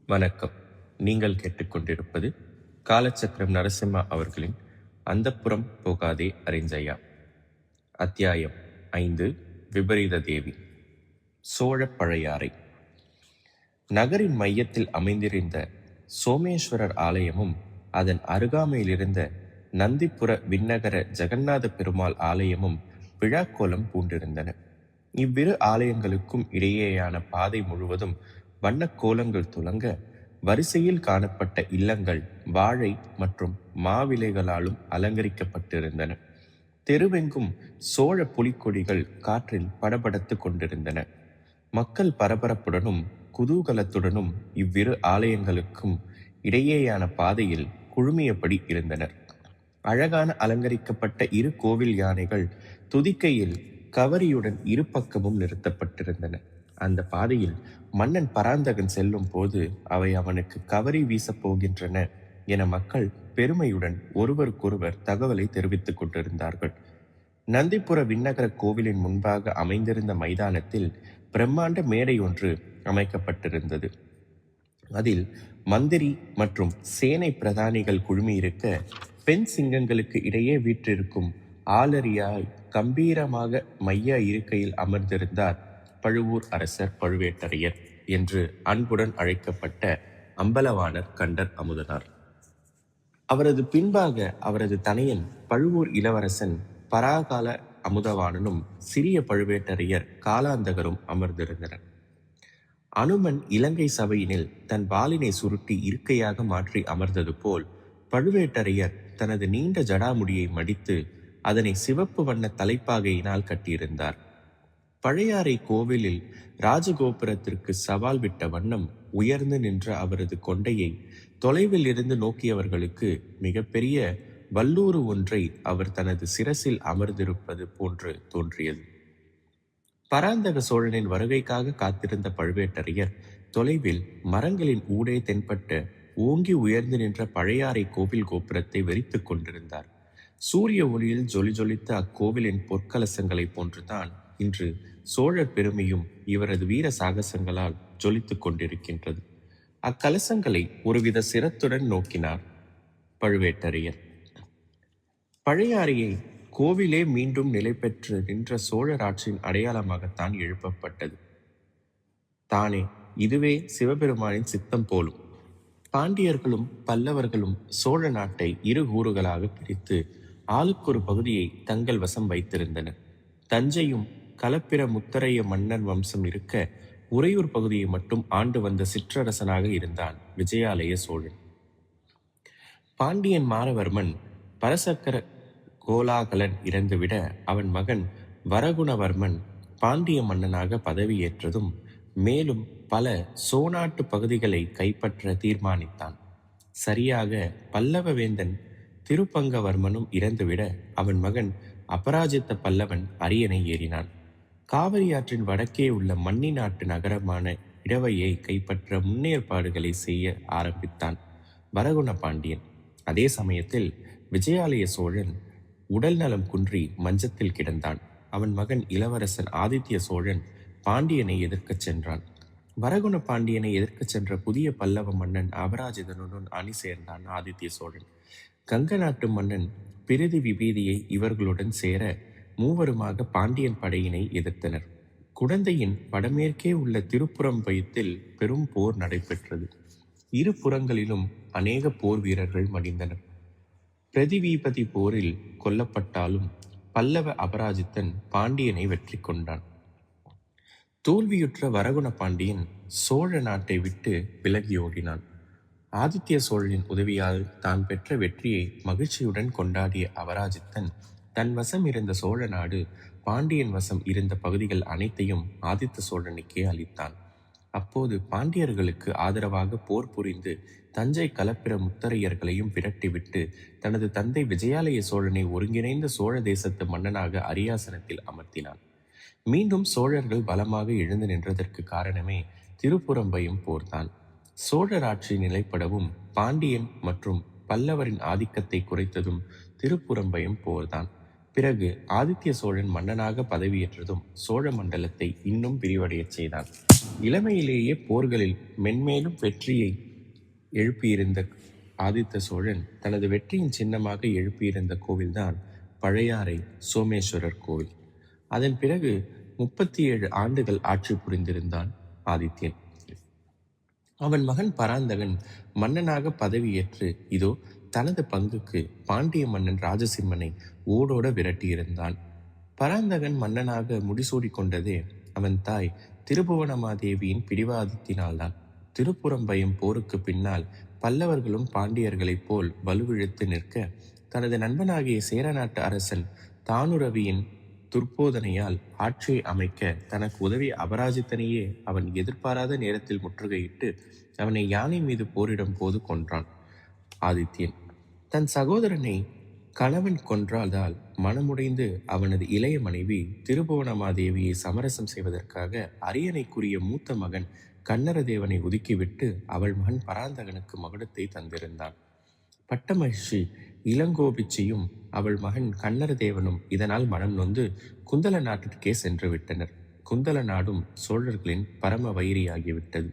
வணக்கம். நீங்கள் கேட்டுக்கொண்டிருப்பது காலச்சக்கரம் நரசிம்மா அவர்களின் அந்தப்புறம் போகாதே அறிஞ்சையா. அத்தியாயம் 5. விபரீத தேவி. சோழ பழையாறை. நகரின் மையத்தில் அமைந்திருந்த சோமேஸ்வரர் ஆலயமும் அதன் அருகாமையிலிருந்த நந்திபுர விண்ணகர ஜெகநாத பெருமாள் ஆலயமும் விழாக்கோலம் பூண்டிருந்தன. இவ்விரு ஆலயங்களுக்கும் இடையேயான பாதை முழுவதும் வண்ணக்கோலங்கள் துலங்க, வரிசையில் காணப்பட்ட இல்லங்கள் வாழை மற்றும் மாவிலைகளாலும் அலங்கரிக்கப்பட்டிருந்தன. தெருவெங்கும் சோழ புலிக்கொடிகள் காற்றில் படபடத்து கொண்டிருந்தன. மக்கள் பரபரப்புடனும் குதூகலத்துடனும் இவ்விரு ஆலயங்களுக்கும் இடையேயான பாதையில் குழுமியபடி இருந்தனர். அழகான அலங்கரிக்கப்பட்ட இரு கோவில் யானைகள் துதிக்கையில் கவரியுடன் இரு பக்கமும் நிறுத்தப்பட்டிருந்தன. அந்த பாதையில் மன்னன் பராந்தகன் செல்லும் போது அவை அவனுக்கு கவரி வீசப் போகின்றன என மக்கள் பெருமையுடன் ஒருவருக்கொருவர் தகவலை தெரிவித்துக் கொண்டிருந்தார்கள். நந்திபுர விண்ணகர கோவிலின் முன்பாக அமைந்திருந்த மைதானத்தில் பிரம்மாண்ட மேடை ஒன்று அமைக்கப்பட்டிருந்தது. அதில் மந்திரி மற்றும் சேனை பிரதானிகள் குழுமியிருக்க, பெண் சிங்கங்களுக்கு இடையே வீற்றிருக்கும் ஆலரியாய் கம்பீரமாக மைய இருக்கையில் அமர்ந்திருந்தார் பழுவூர் அரசர் பழுவேட்டரையர் என்று அன்புடன் அழைக்கப்பட்ட அம்பலவாணர் கண்டர் அமுதனார். அவரது பின்பாக அவரது தனையன் பழுவூர் இளவரசன் பராகால அமுதவாணனும் சிறிய பழுவேட்டரையர் காலாந்தகரும் அமர்ந்திருந்தனர். அனுமன் இலங்கை சபையினில் தன் வாளினை சுருட்டி இருக்கையாக மாற்றி அமர்ந்தது போல் பழுவேட்டரையர் தனது நீண்ட ஜடாமுடியை மடித்து அதனை சிவப்பு வண்ண தலைப்பாகையினால் கட்டியிருந்தார். பழையாறை கோவிலில் ராஜகோபுரத்திற்கு சவால் விட்ட வண்ணம் உயர்ந்து நின்ற அவரது கொண்டையை தொலைவில் இருந்து நோக்கியவர்களுக்கு மிகப்பெரிய வல்லூறு ஒன்றை அவர் தனது சிரசில் அமர்ந்திருப்பது போன்று தோன்றியது. பராந்தக சோழனின் வருகைக்காக காத்திருந்த பழுவேட்டரையர் தொலைவில் மரங்களின் ஊடே தென்பட்ட ஓங்கி உயர்ந்து நின்ற பழையாறை கோவில் கோபுரத்தை வெறித்து கொண்டிருந்தார். சூரிய ஒளியில் ஜொலி ஜொலித்த அக்கோவிலின் பொற்கலசங்களை போன்றுதான் இன்று சோழர் பெருமையும் இவரது வீர சாகசங்களால் ஜொலித்துக் கொண்டிருக்கின்றது. அக்கலசங்களை ஒருவித சிரத்துடன் நோக்கினார் பழுவேட்டரையர். பழையாறையை கோவிலே மீண்டும் நிலை பெற்று நின்ற சோழர் ஆட்சியின் அடையாளமாகத்தான் எழுப்பப்பட்டது. தானே இதுவே சிவபெருமானின் சித்தம் போலும். பாண்டியர்களும் பல்லவர்களும் சோழ நாட்டை இரு கூறுகளாக பிரித்து ஆளுக்கொரு பகுதியை தங்கள் வசம் வைத்திருந்தனர். தஞ்சையும் களப்பிர முத்தரைய மன்னர் வம்சம் இருக்க, உறையூர் பகுதியை மட்டும் ஆண்டு வந்த சிற்றரசனாக இருந்தான் விஜயாலய சோழன். பாண்டியன் மாரவர்மன் பரசக்கர கோலாகலன் இறந்துவிட அவன் மகன் வரகுணவர்மன் பாண்டிய மன்னனாக பதவியேற்றதும் மேலும் பல சோநாட்டு பகுதிகளை கைப்பற்ற தீர்மானித்தான். சரியாக பல்லவ வேந்தன் திருப்பங்கவர்மனும் இறந்துவிட அவன் மகன் அபராஜித்த பல்லவன் அரியணை ஏறினான். காவிரி ஆற்றின் வடக்கே உள்ள மன்னி நாட்டு நகரமான இடவையை கைப்பற்ற முன்னேற்பாடுகளை செய்ய ஆரம்பித்தான் வரகுண பாண்டியன். அதே சமயத்தில் விஜயாலய சோழன் உடல் நலம் குன்றி மஞ்சத்தில் கிடந்தான். அவன் மகன் இளவரசன் ஆதித்ய சோழன் பாண்டியனை எதிர்க்கச் சென்றான். வரகுண பாண்டியனை எதிர்க்கச் சென்ற புதிய பல்லவ மன்னன் அபராஜிதனுடன் அணி சேர்ந்தான் ஆதித்ய சோழன். கங்க நாட்டு மன்னன் பிரிதி விபீதியை இவர்களுடன் சேர மூவருமாக பாண்டியன் படையினை எதிர்த்தனர். குடந்தையின் வடமேற்கே உள்ள திருப்புறம்பயத்தில் பெரும் போர் நடைபெற்றது. இரு புறங்களிலும் அநேக போர் வீரர்கள் மடிந்தனர். பிரதிவீபதி போரில் கொல்லப்பட்டாலும் பல்லவ அபராஜித்தன் பாண்டியனை வெற்றி கொண்டான். தோல்வியுற்ற வரகுண பாண்டியன் சோழ நாட்டை விட்டு விலகியோடினான். ஆதித்ய சோழனின் உதவியால் தான் பெற்ற வெற்றியை மகிழ்ச்சியுடன் கொண்டாடிய அபராஜித்தன் தன் வசம் இருந்த சோழ நாடு, பாண்டியன் வசம் இருந்த பகுதிகள் அனைத்தையும் ஆதித்த சோழனுக்கே அளித்தான். அப்போது பாண்டியர்களுக்கு ஆதரவாக போர் புரிந்து தஞ்சை களப்பிர முத்தரையர்களையும் விரட்டிவிட்டு தனது தந்தை விஜயாலய சோழனை ஒருங்கிணைந்த சோழ தேசத்து மன்னனாக அரியாசனத்தில் அமர்த்தினான். மீண்டும் சோழர்கள் பலமாக எழுந்து நின்றதற்கு காரணமே திருப்புறம்பயம் போர்தான். சோழர் ஆட்சி நிலைப்படவும் பாண்டியன் மற்றும் பல்லவரின் ஆதிக்கத்தை குறைத்ததும் திருப்புறம்பயம் போர்தான். பிறகு ஆதித்ய சோழன் மன்னனாக பதவியேற்றதும் சோழ மண்டலத்தை இன்னும் விரிவடையச் செய்தான். இளமையிலேயே போர்களில் மென்மேலும் வெற்றியை எழுப்பியிருந்த ஆதித்த சோழன் தனது வெற்றியின் சின்னமாக எழுப்பியிருந்த கோவில்தான் பழையாறை சோமேஸ்வரர் கோவில். அதன் பிறகு 37 ஆண்டுகள் ஆட்சி புரிந்திருந்தான் ஆதித்யன். அவன் மகன் பராந்தகன் மன்னனாக பதவியேற்று இதோ தனது பங்குக்கு பாண்டிய மன்னன் ராஜசிம்மனை ஓடோட விரட்டியிருந்தான். பராந்தகன் மன்னனாக முடிசூடி கொண்டதே அவன் தாய் திருபுவனமாதேவியின் பிடிவாதத்தினால்தான். திருப்புறம்பயம் போருக்கு பின்னால் பல்லவர்களும் பாண்டியர்களைப் போல் வலுவிழுத்து நிற்க தனது நண்பனாகிய சேரநாட்டு அரசன் தானுரவியின் துர்போதனையால் ஆட்சியை அமைக்க தனக்கு உதவிய அபராஜித்தனையே அவன் எதிர்பாராத நேரத்தில் முற்றுகையிட்டு அவனை யானை மீது போரிடும் போது கொன்றான். ஆதித்யன் தன் சகோதரனை கணவன் கொன்றால்தால் மனமுடைந்து அவனது இளைய மனைவி திருபுவனமாதேவியை சமரசம் செய்வதற்காக அரியணைக்குரிய மூத்த மகன் கன்னரதேவனை ஒதுக்கிவிட்டு அவள் மகன் பராந்தகனுக்கு மகுடத்தை தந்திருந்தான். பட்டமகிழ்ச்சி இளங்கோபிச்சியும் அவள் மகன் கன்னரதேவனும் இதனால் மனம் நொந்து குந்தல நாட்டிற்கே சென்று விட்டனர். குந்தல நாடும் சோழர்களின் பரம வைரியாகிவிட்டது.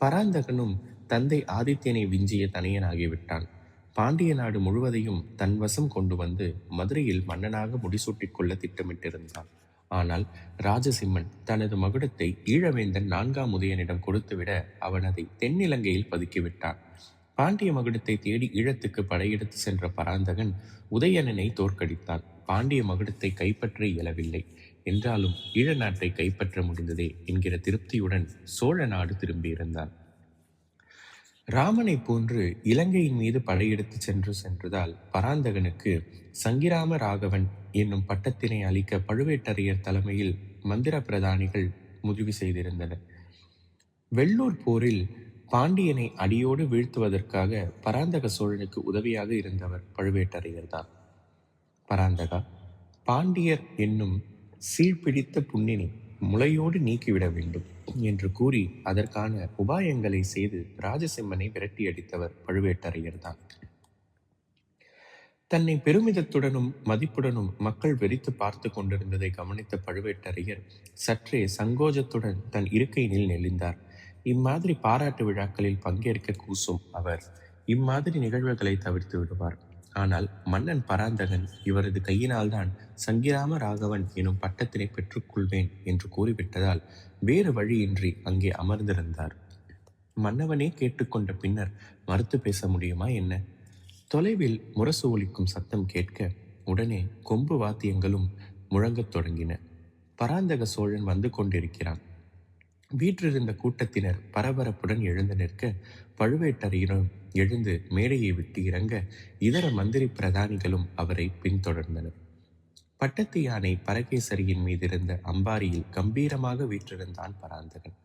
பராந்தகனும் தந்தை ஆதித்யனை விஞ்சிய தனையனாகிவிட்டான். பாண்டிய நாடு முழுவதையும் தன் வசம் கொண்டு வந்து மதுரையில் மன்னனாக முடிசூட்டிக் கொள்ள திட்டமிட்டிருந்தான். ஆனால் ராஜசிம்மன் தனது மகுடத்தை ஈழவேந்தன் 4ஆம் உதயனிடம் கொடுத்துவிட அவன் அதை தென்னிலங்கையில் பதுக்கிவிட்டான். பாண்டிய மகுடத்தை தேடி ஈழத்துக்கு படையெடுத்து சென்ற பராந்தகன் உதயணனை தோற்கடித்தான். பாண்டிய மகுடத்தை கைப்பற்ற இயலவில்லை என்றாலும் ஈழ நாட்டை கைப்பற்ற முடிந்ததே என்கிற திருப்தியுடன் சோழ நாடு திரும்பியிருந்தான். ராமனை போன்று இலங்கையின் மீது படையெடுத்து சென்றதால் பராந்தகனுக்கு சங்கிராம ராகவன் என்னும் பட்டத்தினை அளிக்க பழுவேட்டரையர் தலைமையில் மந்திர பிரதானிகள் முடிவு செய்திருந்தனர். வெள்ளூர் போரில் பாண்டியனை அடியோடு வீழ்த்துவதற்காக பராந்தக சோழனுக்கு உதவியாக இருந்தவர் பழுவேட்டரையர் தான். பராந்தகா, பாண்டியர் என்னும் சீழ்பிடித்த புண்ணினை முளையோடு நீக்கிவிட வேண்டும் என்று கூறி அதற்கான உபாயங்களை செய்து ராஜசிம்மனை விரட்டியடித்தவர் பழுவேட்டரையர் தான். தன்னை பெருமிதத்துடனும் மதிப்புடனும் மக்கள் வெறித்து பார்த்து கொண்டிருந்ததை கவனித்த பழுவேட்டரையர் சற்றே சங்கோஜத்துடன் தன் இருக்கையினில் நெளிந்தார். இம்மாதிரி பாராட்டு விழாக்களில் பங்கேற்க கூசும் அவர் இம்மாதிரி நிகழ்வுகளை தவிர்த்து விடுவார். ஆனால் மன்னன் பராந்தகன் இவரது கையினால்தான் சங்கிராம ராகவன் எனும் பட்டத்தினை பெற்றுக்கொள்வேன் என்று கூறிவிட்டதால் வேறு வழியின்றி அங்கே அமர்ந்திருந்தார். மன்னவனே கேட்டுக்கொண்ட பின்னர் மறுத்து பேச முடியுமா என்ன? தொலைவில் முரசு ஒலிக்கும் சத்தம் கேட்க உடனே கொம்பு வாத்தியங்களும் முழங்கத் தொடங்கின. பராந்தக சோழன் வந்து கொண்டிருக்கிறான். வீற்றிருந்த கூட்டத்தினர் பரபரப்புடன் எழுந்து நிற்க பழுவேட்டரையரும் எழுந்து மேடையை விட்டு இறங்க இதர மந்திரி பிரதானிகளும் அவரை பின்தொடர்ந்தனர். பட்டத்து யானை பரகேசரியின் மீதிருந்த அம்பாரியில் கம்பீரமாக வீற்றிருந்தான் பராந்தகன்.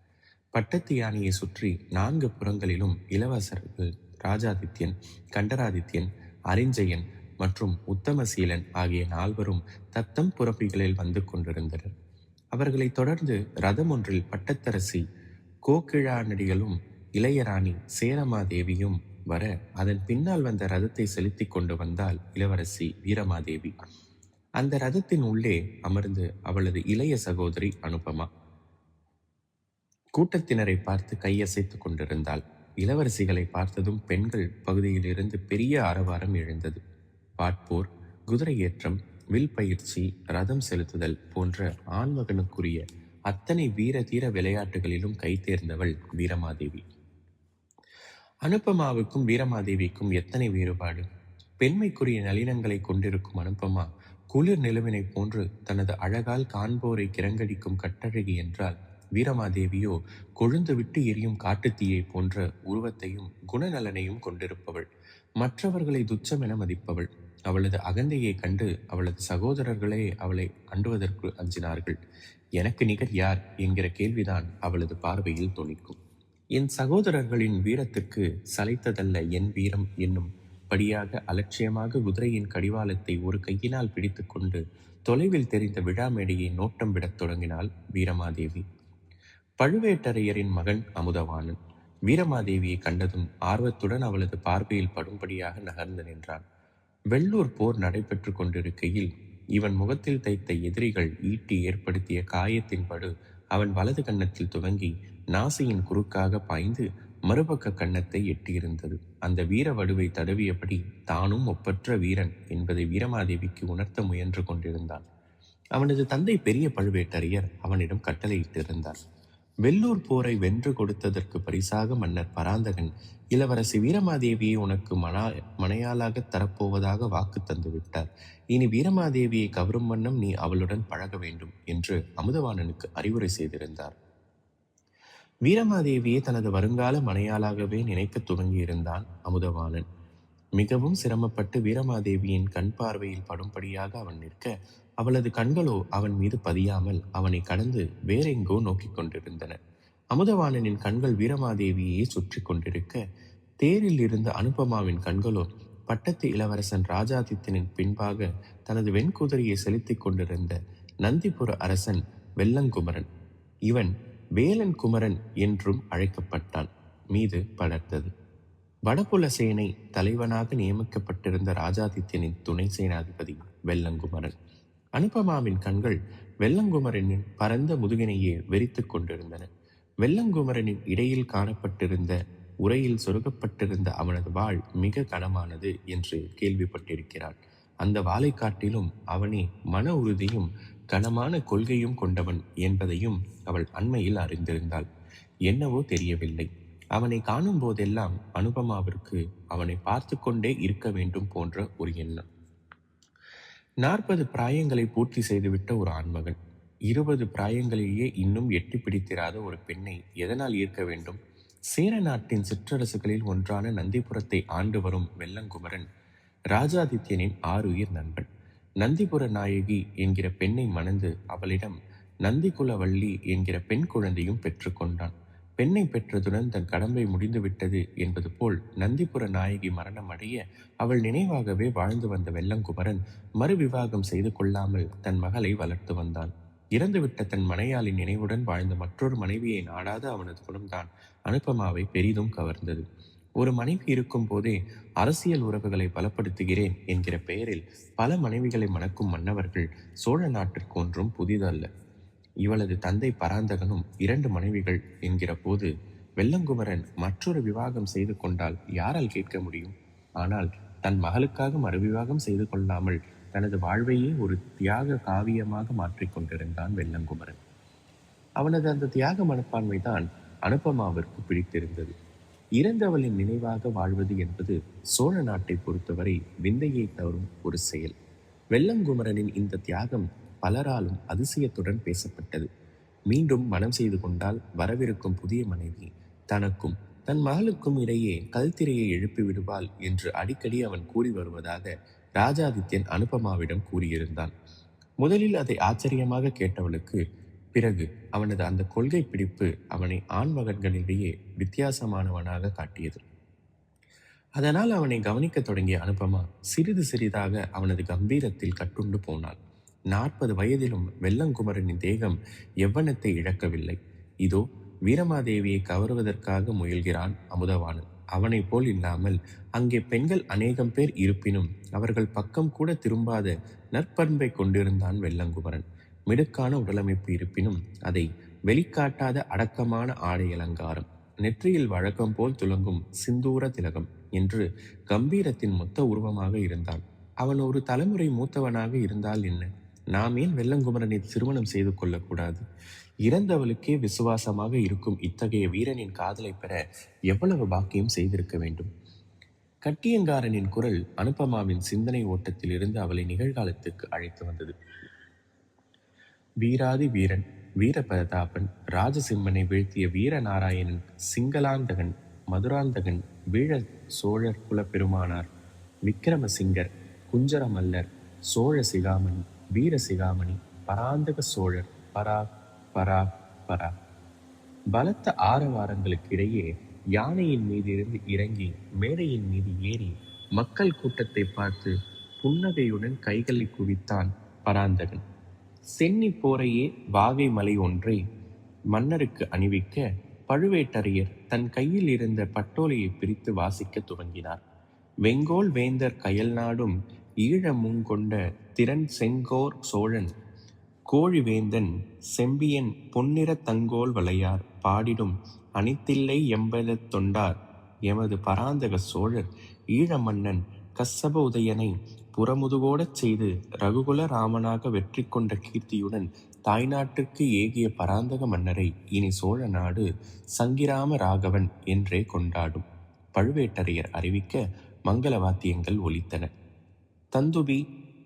பட்டத்து யானையை சுற்றி 4 புறங்களிலும் இளவரசர்கள் ராஜாதித்யன், கண்டராதித்யன், அரிஞ்சயன் மற்றும் உத்தமசீலன் ஆகிய 4வரும் தத்தம் புறப்பிகளில் வந்து கொண்டிருந்தனர். அவர்களை தொடர்ந்து ரதம் ஒன்றில் பட்டத்தரசி கோக்கிழாநடிகளும் இளையராணி சேரமாதேவியும் வர அதன் பின்னால் வந்த ரதத்தை செலுத்தி கொண்டு வந்தால் இளவரசி வீரமாதேவி. அந்த ரதத்தின் உள்ளே அமர்ந்து அவளது இளைய சகோதரி அனுபமா கூட்டத்தினரை பார்த்து கையசைத்து கொண்டிருந்தாள். இளவரசிகளை பார்த்ததும் பெண்கள் பகுதியிலிருந்து பெரிய ஆரவாரம் எழுந்தது. வாட்போர், குதிரை ஏற்றம், வில் பயிற்சி, ரதம் செலுத்துதல் போன்ற ஆண்மகனுக்குரிய அத்தனை வீர தீர விளையாட்டுகளிலும் கை தேர்ந்தவள் வீரமாதேவி. அனுப்பமாவுக்கும் வீரமாதேவிக்கும் எத்தனை வேறுபாடு! பெண்மைக்குரிய நளினங்களை கொண்டிருக்கும் அனுப்பமா குளிர் நிலவினை போன்று தனது அழகால் காண்போரை கிறங்கடிக்கும் கட்டழகி என்றால், வீரமாதேவியோ கொழுந்து விட்டு எரியும் காட்டுத்தீயை போன்ற உருவத்தையும் குணநலனையும் கொண்டிருப்பவள். மற்றவர்களை துச்சமென மதிப்பவள். அவளது அகந்தையை கண்டு அவளது சகோதரர்களே அவளை அண்டுவதற்கு அஞ்சினார்கள். எனக்கு நிகர் யார் என்கிற கேள்விதான் அவளது பார்வையில் தொனிக்கும். என் சகோதரர்களின் வீரத்திற்கு சளைத்ததல்ல என் வீரம் என்னும் படியாக அலட்சியமாக குதிரையின் கடிவாளத்தை ஒரு கையினால் பிடித்து கொண்டு தொலைவில் தெரிந்த விழா மேடையை நோட்டம் விடத் தொடங்கினாள் வீரமாதேவி. பழுவேட்டரையரின் மகன் அமுதவாணன் வீரமாதேவியை கண்டதும் ஆர்வத்துடன் அவளது பார்வையில் படும்படியாக நகர்ந்து நின்றான். வெள்ளூர் போர் நடைபெற்று கொண்டிருக்கையில் இவன் முகத்தில் தைத்த எதிரிகள் ஈட்டி ஏற்படுத்திய காயத்தின் படு அவன் வலது கன்னத்தில் துவங்கி நாசியின் குறுக்காக பாய்ந்து மறுபக்க கன்னத்தை எட்டியிருந்தது. அந்த வீர வடுவை தடவியபடி தானும் ஒப்பற்ற வீரன் என்பதை வீரமாதேவிக்கு உணர்த்த முயன்று கொண்டிருந்தான். அவனது தந்தை பெரிய பழுவேட்டரையர் அவனிடம் கட்டளையிட்டிருந்தார். வெள்ளூர் போரை வென்று கொடுத்ததற்கு பரிசாக மன்னர் பராந்தகன் இளவரசி வீரமாதேவியை உனக்கு மனையாளாக தரப்போவதாக வாக்கு தந்து விட்டார். இனி வீரமாதேவியை கவரும் வண்ணம் நீ அவளுடன் பழக வேண்டும் என்று அமுதவாணனுக்கு அறிவுரை செய்திருந்தார். வீரமாதேவியை தனது வருங்கால மனையாளாகவே நினைக்க துவங்கியிருந்தான் அமுதவாணன். மிகவும் சிரமப்பட்டு வீரமாதேவியின் கண் பார்வையில் படும்படியாக அவன் நிற்க, அவளது கண்களோ அவன் மீது பதியாமல் அவனை கடந்து வேறெங்கோ நோக்கிக் கொண்டிருந்தன. அமுதவாணனின் கண்கள் வீரமாதேவியே சுற்றி கொண்டிருக்க, தேரில் இருந்த அனுபமாவின் கண்களோ பட்டத்து இளவரசன் ராஜாதித்தனின் பின்பாக தனது வெண்குதிரையை செலுத்திக் கொண்டிருந்த நந்திபுர அரசன் வெள்ளங்குமரன், இவன் வேலன் குமரன் என்றும் அழைக்கப்பட்டான், மீது படர்ந்தது. வடபுல சேனை தலைவனாக நியமிக்கப்பட்டிருந்த ராஜாதித்யனின் துணை சேனாதிபதி வெள்ளங்குமரன். அனுபமாவின் கண்கள் வெள்ளங்குமரனின் பரந்த முதுகினையே வெறித்து கொண்டிருந்தன. வெள்ளங்குமரனின் இடையில் காணப்பட்டிருந்த உரையில் சொருகப்பட்டிருந்த அவனது வாள் மிக கனமானது என்று கேள்விப்பட்டிருக்கிறான். அந்த வாளை காட்டிலும் அவனே மன உறுதியும் கனமான கொள்கையும் கொண்டவன் என்பதையும் அவள் அண்மையில் அறிந்திருந்தாள். என்னவோ தெரியவில்லை, அவனை காணும் போதெல்லாம் அனுபமாவிற்கு அவனை பார்த்து கொண்டே இருக்க வேண்டும் போன்ற ஒரு எண்ணம். 40 பிராயங்களை பூர்த்தி செய்துவிட்ட ஒரு ஆண்மகன் 20 பிராயங்களிலேயே இன்னும் எட்டி பிடித்திராத ஒரு பெண்ணை எதனால் ஈர்க்க வேண்டும்? சேர நாட்டின் சிற்றரசுகளில் ஒன்றான நந்திபுரத்தை ஆண்டு வரும் வெள்ளங்குமரன் ராஜாதித்யனின் ஆருயிர் நண்பன். நந்திபுர நாயகி என்கிற பெண்ணை மணந்து அவளிடம் நந்திகுலவள்ளி என்கிற பெண் குழந்தையும் பெற்றுக்கொண்டான். பெண்ணை பெற்றதுடன் தன் கடமை முடிந்துவிட்டது என்பது போல் நந்திபுர நாயகி மரணம் அடைய அவள் நினைவாகவே வாழ்ந்து வந்த வெள்ளங்குமரன் மறுவிவாகம் செய்து கொள்ளாமல் தன் மகளை வளர்த்து வந்தான். இறந்துவிட்ட தன் மனையாளின் நினைவுடன் வாழ்ந்த மற்றொரு மனைவியை நாடாத அவனது குணம்தான் அனுபமாவை பெரிதும் கவர்ந்தது. ஒரு மனைவி இருக்கும் போதே அரசியல் உறவுகளை பலப்படுத்துகிறேன் என்கிற பெயரில் பல மனைவிகளை மணக்கும் மன்னவர்கள் சோழ நாட்டிற்கு ஒன்றும் புதிதல்ல. இவளது தந்தை பராந்தகனும் 2 மனைவிகள் என்கிற போது வெள்ளங்குமரன் மற்றொரு விவாகம் செய்து கொண்டால் யாரால் கேட்க முடியும்? ஆனால் தன் மகளுக்காக மறுவிவாகம் செய்து கொள்ளாமல் தனது வாழ்வையே ஒரு தியாக காவியமாக மாற்றிக்கொண்டிருந்தான் வெள்ளங்குமரன். அவனது அந்த தியாக மனப்பான்மைதான் அனுபமாவிற்கு பிடித்திருந்தது. இறந்தவளின் நினைவாக வாழ்வது என்பது சோழ நாட்டை பொறுத்தவரை விந்தையை தரும் ஒரு செயல். வெள்ளங்குமரனின் இந்த தியாகம் பலராலும் அதிசயத்துடன் பேசப்பட்டது. மீண்டும் மனம் செய்து கொண்டால் வரவிருக்கும் புதிய மனைவி தனக்கும் தன் மகளுக்கும் இடையே கல்திரையை எழுப்பி விடுவாள் என்று அடிக்கடி அவன் கூறி வருவதாக ராஜாதித்யன் அனுபமாவிடம் கூறியிருந்தான். முதலில் அதை ஆச்சரியமாக கேட்டவளுக்கு பிறகு அவனது அந்த கொள்கை பிடிப்பு அவனை ஆண் மகன்களிடையே வித்தியாசமானவனாக காட்டியது. அதனால் அவனை கவனிக்க தொடங்கிய அனுபமா சிறிது சிறிதாக அவனது கம்பீரத்தில் கட்டுண்டு போனாள். 40 வயதிலும் வெள்ளங்குமரனின் தேகம் எவ்வனத்தை இழக்கவில்லை. இதோ வீரமாதேவியை கவருவதற்காக முயல்கிறான் அமுதவாணன். அவனை போல் இல்லாமல் அங்கே பெண்கள் அநேகம் பேர் இருப்பினும் அவர்கள் பக்கம் கூட திரும்பாத நற்பண்பை கொண்டிருந்தான் வெள்ளங்குமரன். மிடுக்கான உடலமைப்பு இருப்பினும் அதை வெளிக்காட்டாத அடக்கமான ஆடை அலங்காரம், நெற்றியில் வழக்கம் போல் துலங்கும் சிந்தூர திலகம் என்று கம்பீரத்தின் மொத்த உருவமாக இருந்தான். அவன் ஒரு தலைமுறை மூத்தவனாக இருந்தால் என்ன? நாம் ஏன் வெள்ளங்குமரனை திருமணம் செய்து கொள்ளக்கூடாது? இறந்தவளுக்கே விசுவாசமாக இருக்கும் இத்தகைய வீரனின் காதலை பெற எவ்வளவு பாக்கியம் செய்திருக்க வேண்டும்? கட்டியங்காரனின் குரல் அனுபமாவின் சிந்தனை ஓட்டத்தில் இருந்து அவளை நிகழ்காலத்துக்கு அழைத்து வந்தது. வீராதி வீரன் வீரபிரதாபன் ராஜசிம்மனை வீழ்த்திய வீரநாராயணன் சிங்களாந்தகன் மதுராந்தகன் வீழ சோழர் குலப்பெருமானார் விக்கிரமசிங்கர் குஞ்சரமல்லர் சோழ சிகாமணி வீர சிகாமணி பராந்தக சோழர் பரா பரா பரா. பலத்த ஆரவாரங்களுக்கு இடையே யானையின் மீது இருந்து இறங்கி மேடையின் மீது ஏறி மக்கள் கூட்டத்தை பார்த்து புன்னகையுடன் கைகளை குவித்தான் பராந்தகன். சென்னி போரையே வாகை மலை ஒன்றை மன்னருக்கு அணிவிக்க பழுவேட்டரையர் தன் கையில் இருந்த பட்டோலையை பிரித்து வாசிக்க துவங்கினார். வெங்கோல் வேந்தர் கயல் நாடும் ஈழமுங்கொண்ட திறன் செங்கோர் சோழன் கோழிவேந்தன் செம்பியன் பொன்னிறத் தங்கோல் வளையார் பாடிடும் அனைத்தில்லை எம்பெலத் தொண்டார் எமது பராந்தக சோழர் ஈழ மன்னன் கස්සப உதயனை புறமுதுகோடச் செய்து ரகுகுல ராமனாக வெற்றி கொண்ட கீர்த்தியுடன் தாய்நாட்டிற்கு ஏகிய பராந்தக மன்னரை இனி சோழ நாடு சங்கிராம ராகவன் என்றே கொண்டாடும். பழுவேட்டரையர் அறிவிக்க மங்கள வாத்தியங்கள் ஒலித்தன. தந்துபி,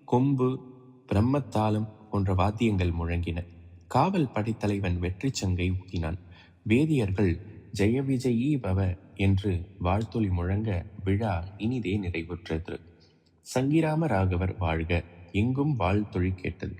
கொம்பு, பிரம்மத்தாளம் போன்ற வாத்தியங்கள் முழங்கின. காவல் படைத்தலைவன் வெற்றி சங்கை ஊதினான். வேதியர்கள் ஜெய விஜயீ பவ என்று வாழ்த்தொலி முழங்க விழா இனிதே நிறைவுற்றது. சங்கிராம ராகவர் வாழ்க எங்கும் வாழ்த்தொழி கேட்டது.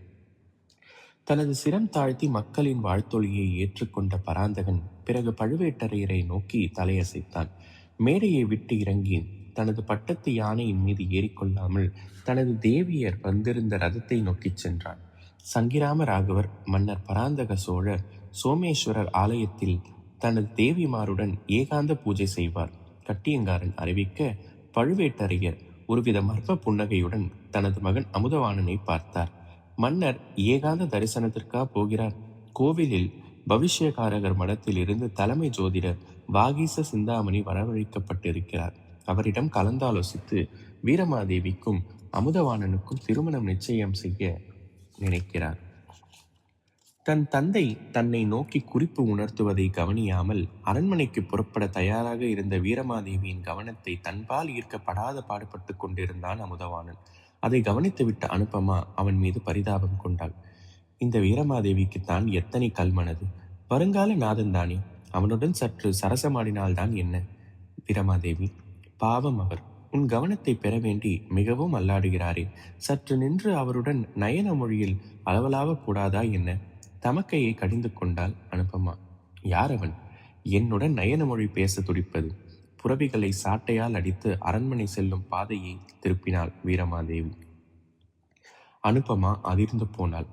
தனது சிரம் தாழ்த்தி மக்களின் வாழ்த்தொழியை ஏற்றுக்கொண்ட பராந்தகன் பிறகு பழுவேட்டரையரை நோக்கி தலையசைத்தான். மேடையை விட்டு இறங்கி தனது பட்டத்து யானையின் மீது ஏறிக்கொள்ளாமல் தனது தேவியர் வந்திருந்த ரதத்தை நோக்கிச் சென்றான். சங்கிராம ராகவர் மன்னர் பராந்தக சோழர் சோமேஸ்வரர் ஆலயத்தில் தனது தேவிமாருடன் ஏகாந்த பூஜை செய்வார். கட்டியங்காரன் அறிவிக்க பழுவேட்டரையர் ஒருவித மர்ம புன்னகையுடன் தனது மகன் அமுதவாணனை பார்த்தார். மன்னர் ஏகாந்த தரிசனத்திற்கா போகிறார்? கோவிலில் பவிஷ்யகாரகர் மடத்தில் இருந்து தலைமை ஜோதிடர் வாகீச சிந்தாமணி வரவழைக்கப்பட்டிருக்கிறார். அவரிடம் கலந்தாலோசித்து வீரமாதேவிக்கும் அமுதவாணனுக்கும் திருமணம் நிச்சயம் செய்ய நினைக்கிறார். தன் தந்தை தன்னை நோக்கி குறிப்பு உணர்த்துவதை கவனியாமல் அரண்மனைக்கு புறப்பட தயாராக இருந்த வீரமாதேவியின் கவனத்தை தன்பால் ஈர்க்கப்படாத பாடுபட்டு கொண்டிருந்தான் அமுதவாணன். அதை கவனித்துவிட்ட அனுபமா அவன் மீது பரிதாபம் கொண்டாள். இந்த வீரமாதேவிக்குத்தான் எத்தனை கல்மனது! வருங்கால நாதன்தானே, அவனுடன் சற்று சரசமாடினால்தான் என்ன? வீரமாதேவி, பாவம் அவர். உன் கவனத்தை பெற வேண்டி மிகவும் அல்லாடுகிறாரே, சற்று நின்று அவருடன் நயன மொழியில் அளவலாவ கூடாதா என்ன? தமக்கையை கடிந்து கொண்டாள் அனுபமா. யார் அவன்? என்னுடன் நயன மொழி பேச துடிப்பது? புறவிகளை சாட்டையால் அடித்து அரண்மனை செல்லும் பாதையை திருப்பினாள் வீரமாதேவி. அனுபமா அதிர்ந்து போனாள்.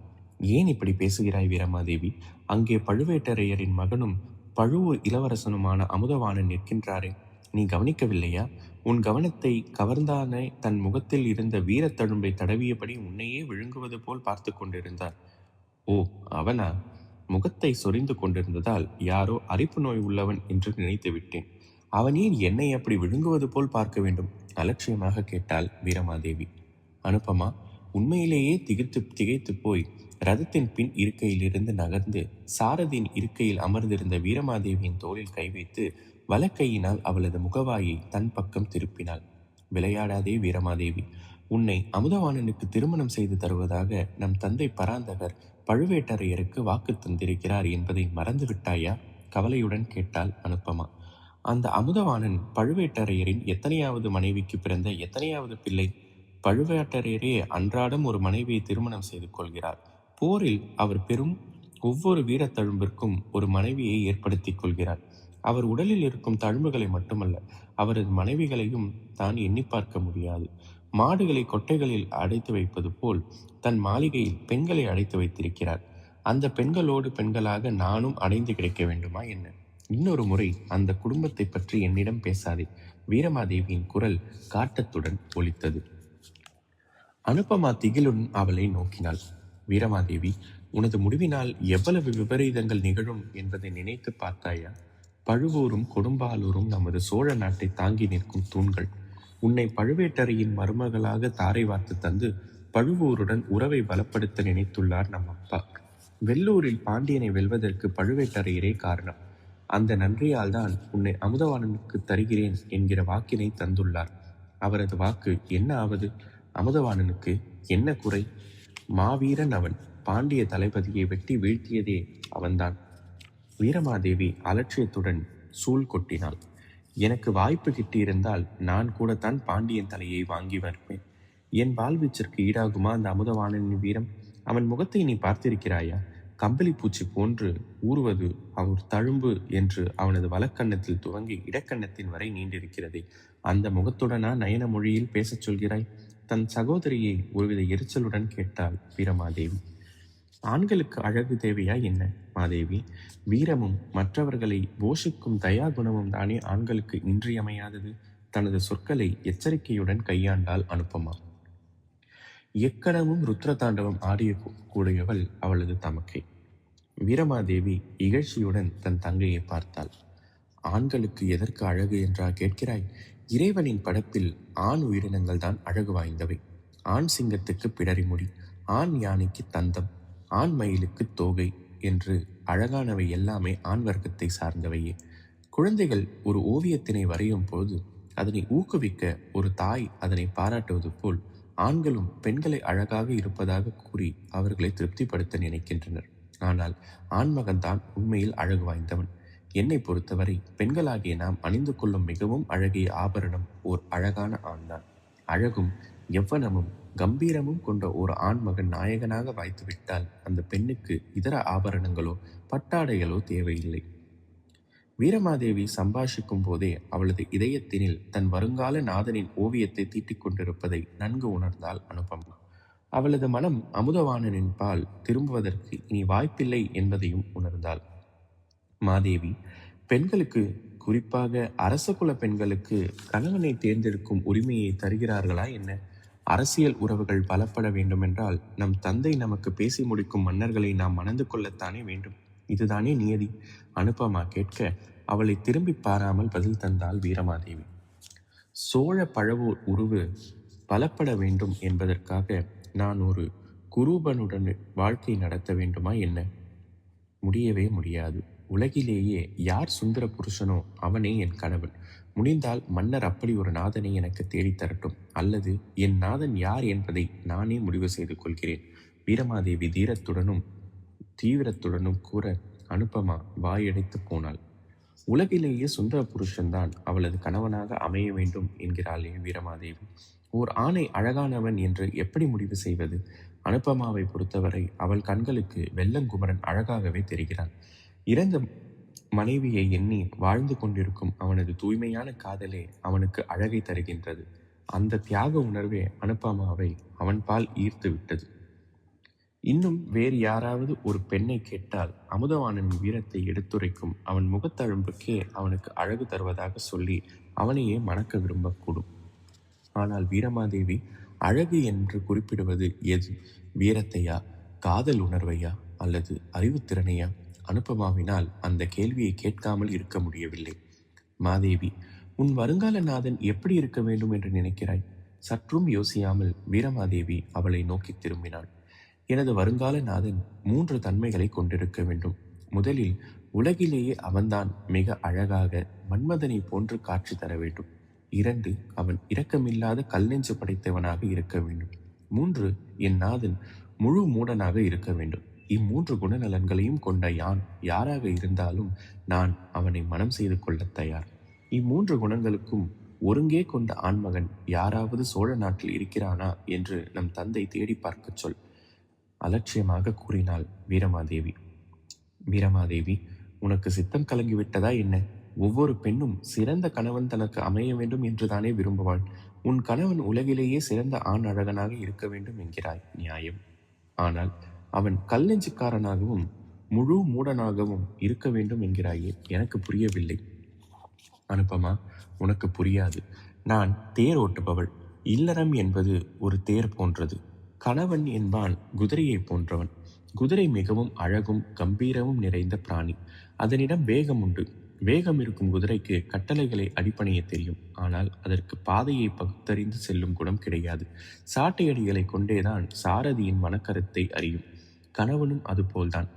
ஏன் இப்படி பேசுகிறாய் வீரமாதேவி? அங்கே பழுவேட்டரையரின் மகனும் பழுவூர் இளவரசனுமான அமுதவாணன் நிற்கின்றாரே, நீ கவனிக்கவில்லையா? உன் கவனத்தை கவர்ந்தானே தன் முகத்தில் இருந்த வீரத்தழும்பை தடவியபடி உன்னையே விழுங்குவது போல் பார்த்து கொண்டிருந்தார். ஓ, அவனா? முகத்தை சொரிந்து கொண்டிருந்ததால் யாரோ அரிப்பு நோய் உள்ளவன் என்று நினைத்து விட்டேன். அவனே என்னை அப்படி விழுங்குவது போல் பார்க்க வேண்டும்? அலட்சியமாக கேட்டாள் வீரமாதேவி. அனுபமா உண்மையிலேயே திகைத்து போய் ரதத்தின் பின் இருக்கையிலிருந்து நகர்ந்து சாரதியின் இருக்கையில் அமர்ந்திருந்த வீரமாதேவியின் தோளில் கை வைத்து வலக்கையினால் அவளது முகவாயை தன் பக்கம் திருப்பினாள். விளையாடாதே வீரமாதேவி, உன்னை அமுதவாணனுக்கு திருமணம் செய்து தருவதாக நம் தந்தை பராந்தகர் பழுவேட்டரையருக்கு வாக்கு தந்திருக்கிறார் என்பதை மறந்து விட்டாயா? கவலையுடன் கேட்டாள் அனுபமா. அந்த அமுதவாணன் பழுவேட்டரையரின் எத்தனையாவது மனைவிக்கு பிறந்த எத்தனையாவது பிள்ளை? பழுவேட்டரையரே அன்றாடம் ஒரு மனைவியை திருமணம் செய்து கொள்கிறார். போரில் அவர் பெறும் ஒவ்வொரு வீரத்தழும்பிற்கும் ஒரு மனைவியை ஏற்படுத்திக் கொள்கிறார். அவர் உடலில் இருக்கும் தழும்புகளை மட்டுமல்ல, அவரது மனைவிகளையும் தான் எண்ணி பார்க்க முடியாது. மாடுகளை கொட்டைகளில் அடைத்து வைப்பது போல் தன் மாளிகையில் பெண்களை அடைத்து வைத்திருக்கிறார். அந்த பெண்களோடு பெண்களாக நானும் அடைந்து கிடைக்க வேண்டுமா என்ன? இன்னொரு முறை அந்த குடும்பத்தை பற்றி என்னிடம் பேசாதே. வீரமாதேவியின் குரல் காட்டத்துடன் ஒலித்தது. அனுபமா திகிலுடன் அவளை நோக்கினாள். வீரமாதேவி, உனது முடிவினால் எவ்வளவு விபரீதங்கள் நிகழும் என்பதை நினைத்து பார்த்தாயா? பழுவூரும் கொடும்பாலூரும் நமது சோழ நாட்டை தாங்கி நிற்கும் தூண்கள். உன்னை பழுவேட்டரையின் மருமகளாக தாரை வார்த்து தந்து பழுவூருடன் உறவை பலப்படுத்த நினைத்துள்ளார் நம் அப்பா. வெள்ளூரில் பாண்டியனை வெல்வதற்கு பழுவேட்டரையரே காரணம். அந்த நன்றியால் தான் உன்னை அமுதவாணனுக்கு தருகிறேன் என்கிற வாக்கினை தந்துள்ளார். அவரது வாக்கு என்ன ஆவது? அமுதவாணனுக்கு என்ன குறை? மாவீரன் அவன். பாண்டிய தளபதியை வெட்டி வீழ்த்தியதே அவன்தான். வீரமாதேவி அலட்சியத்துடன் சூழ் கொட்டினாள். எனக்கு வாய்ப்பு கிட்டியிருந்தால் நான் கூடத்தான் பாண்டியன் தலையை வாங்கி வருவேன். என் வாழ்வீச்சிற்கு ஈடாகுமா அந்த அமுதவாணனின் வீரம்? அவன் முகத்தை நீ பார்த்திருக்கிறாயா? கம்பளி பூச்சி போன்று ஊறுவது அவர் தழும்பு என்று அவனது வலக்கண்ணத்தில் துவங்கி இடக்கண்ணத்தின் வரை நீண்டிருக்கிறதே. அந்த முகத்துடனா நயன மொழியில் பேசச் சொல்கிறாய்? தன் சகோதரியை ஒருவித எரிச்சலுடன் கேட்டாள் வீரமாதேவி. ஆண்களுக்கு அழகு தேவையா என்ன மாதேவி? வீரமும் மற்றவர்களை போஷிக்கும் தயா குணமும் தானே ஆண்களுக்கு இன்றியமையாதது. தனது சொற்களை எச்சரிக்கையுடன் கையாண்டாள் அனுபமா. எக்கணமும் ருத்ரதாண்டவம் ஆடிய கூடியவள் அவளது தமக்கை. வீரமாதேவி இகழ்ச்சியுடன் தன் தங்கையை பார்த்தாள். ஆண்களுக்கு எதற்கு அழகு என்றா கேட்கிறாய்? இறைவனின் படைப்பில் ஆண் உயிரினங்கள் தான் அழகு வாய்ந்தவை. ஆண் சிங்கத்துக்கு பிடரிமுடி, ஆண் யானைக்கு தந்தம், ஆண் மயிலுக்கு தோகை என்று அழகானவை எல்லாமே ஆண் வர்க்கத்தை சார்ந்தவையே. குழந்தைகள் ஒரு ஓவியத்தினை வரையும் போது அதனை ஊக்குவிக்க ஒரு தாய் அதனை பாராட்டுவது போல் ஆண்களும் பெண்களை அழகாக இருப்பதாக கூறி அவர்களை திருப்திப்படுத்த நினைக்கின்றனர். ஆனால் ஆண்மகன்தான் உண்மையில் அழகு வாய்ந்தவன். என்னை பொறுத்தவரை பெண்களாகிய நாம் அணிந்து கொள்ளும் மிகவும் அழகிய ஆபரணம் ஓர் அழகான ஆண்தான். அழகும் எவ்வனமும் கம்பீரமும் கொண்ட ஒரு ஆண்மகன் நாயகனாக வாய்த்துவிட்டால் அந்த பெண்ணுக்கு இதர ஆபரணங்களோ பட்டாடைகளோ தேவையில்லை. வீரமாதேவி சம்பாஷிக்கும் போதே அவளது இதயத்தினில் தன் வருங்கால நாதனின் ஓவியத்தை தீட்டிக் கொண்டிருப்பதை நன்கு உணர்ந்தாள் அனுபமா. அவளது மனம் அமுதவாணனின் பால் திரும்புவதற்கு இனி வாய்ப்பில்லை என்பதையும் உணர்ந்தாள். மாதேவி, பெண்களுக்கு, குறிப்பாக அரச குல பெண்களுக்கு கணவனை தேர்ந்தெடுக்கும் உரிமையை தருகிறார்களா என்ன? அரசியல் உறவுகள் பலப்பட வேண்டுமென்றால் நம் தந்தை நமக்கு பேசி முடிக்கும் மன்னர்களை நாம் மணந்து கொள்ளத்தானே வேண்டும். இதுதானே நியதி. அனுபமா கேட்க அவளை திரும்பி பாராமல் பதில் தந்தாள் வீரமாதேவி. சோழ பழவூர் உருவு பலப்பட வேண்டும் என்பதற்காக நான் ஒரு குரூபனுடன் வாழ்க்கை நடத்த வேண்டுமா என்ன? முடியவே முடியாது. உலகிலேயே யார் சுந்தர புருஷனோ அவனே என் கணவன். முடிந்தால் மன்னர் அப்படி ஒரு நாதனை எனக்கு தேடித்தரட்டும், அல்லது என் நாதன் யார் என்பதை நானே முடிவு செய்து கொள்கிறேன். வீரமாதேவி தீரத்துடனும் தீவிரத்துடனும் கூற அனுபமா வாயடைத்து போனாள். உலகிலேயே சுந்தர புருஷன்தான் அவளது கணவனாக அமைய வேண்டும் என்கிறாளே வீரமாதேவி. ஓர் ஆணை அழகானவன் என்று எப்படி முடிவு செய்வது? அனுபமாவை பொறுத்தவரை அவள் கண்களுக்கு வெள்ளங்குமரன் அழகாகவே தெரிகிறான். இறந்த மனைவியை எண்ணி வாழ்ந்து கொண்டிருக்கும் அவனது தூய்மையான காதலே அவனுக்கு அழகை தருகின்றது. அந்த தியாக உணர்வே அனுபமாவை அவன் பால் ஈர்த்து விட்டது. இன்னும் வேறு யாராவது ஒரு பெண்ணை கேட்டால் அமுதவாணனின் வீரத்தை எடுத்துரைக்கும் அவன் முகத்தழும்புக்கே அவனுக்கு அழகு தருவதாக சொல்லி அவனையே மணக்க விரும்பக்கூடும். ஆனால் வீரமாதேவி அழகு என்று குறிப்பிடுவது எது? வீரத்தையா, காதல் உணர்வையா, அல்லது அறிவுத்திறனையா? அனுபமாவினால் அந்த கேள்வியை கேட்காமல் இருக்க முடியவில்லை. மாதேவி, உன் வருங்கால நாதன் எப்படி இருக்க வேண்டும் என்று நினைக்கிறாய்? சற்றும் யோசியாமல் வீரமாதேவி அவளை நோக்கி திரும்பினாள். எனது வருங்கால நாதன் 3 தன்மைகளை கொண்டிருக்க வேண்டும். முதலில் உலகிலேயே அவன்தான் மிக அழகாக மன்மதனை போன்று காட்சி தர வேண்டும். 2, அவன் இரக்கமில்லாத கல்நெஞ்சு படைத்தவனாக இருக்க வேண்டும். 3, என் நாதன் முழு மூடனாக இருக்க வேண்டும். இம்3 குணநலன்களையும் கொண்ட யாராக இருந்தாலும் நான் அவனை மனம் செய்து கொள்ள தயார். இம்3 குணங்களுக்கும் ஒருங்கே கொண்ட ஆண்மகன் யாராவது சோழ நாட்டில் இருக்கிறானா என்று நம் தந்தை தேடி பார்க்கச் சொல், அலட்சியமாக கூறினாள் வீரமாதேவி. வீரமாதேவி, உனக்கு சித்தம் கலங்கிவிட்டதா என்ன? ஒவ்வொரு பெண்ணும் சிறந்த கணவன் தனக்கு அமைய வேண்டும் என்றுதானே விரும்புவாள். உன் கணவன் உலகிலேயே சிறந்த ஆண் அழகனாக இருக்க வேண்டும் என்கிறாய், நியாயம். ஆனால் அவன் கல்நெஞ்சுக்காரனாகவும் முழு மூடனாகவும் இருக்க வேண்டும் என்கிறாயே, எனக்கு புரியவில்லை. அனுபமா, உனக்கு புரியாது. நான் தேர் ஓட்டுபவள். இல்லறம் என்பது ஒரு தேர் போன்றது. கணவன் என்பான் குதிரையை போன்றவன். குதிரை மிகவும் அழகும் கம்பீரமும் நிறைந்த பிராணி. அதனிடம் வேகம் உண்டு. வேகம் இருக்கும் குதிரைக்கு கட்டளைகளை அடிப்பணைய தெரியும். ஆனால் அதற்கு பாதையை பகுத்தறிந்து செல்லும் குணம் கிடையாது. சாட்டையடிகளை கொண்டேதான் சாரதியின் மனக்கருத்தை அறியும். கணவனும் அதுபோல்தான்.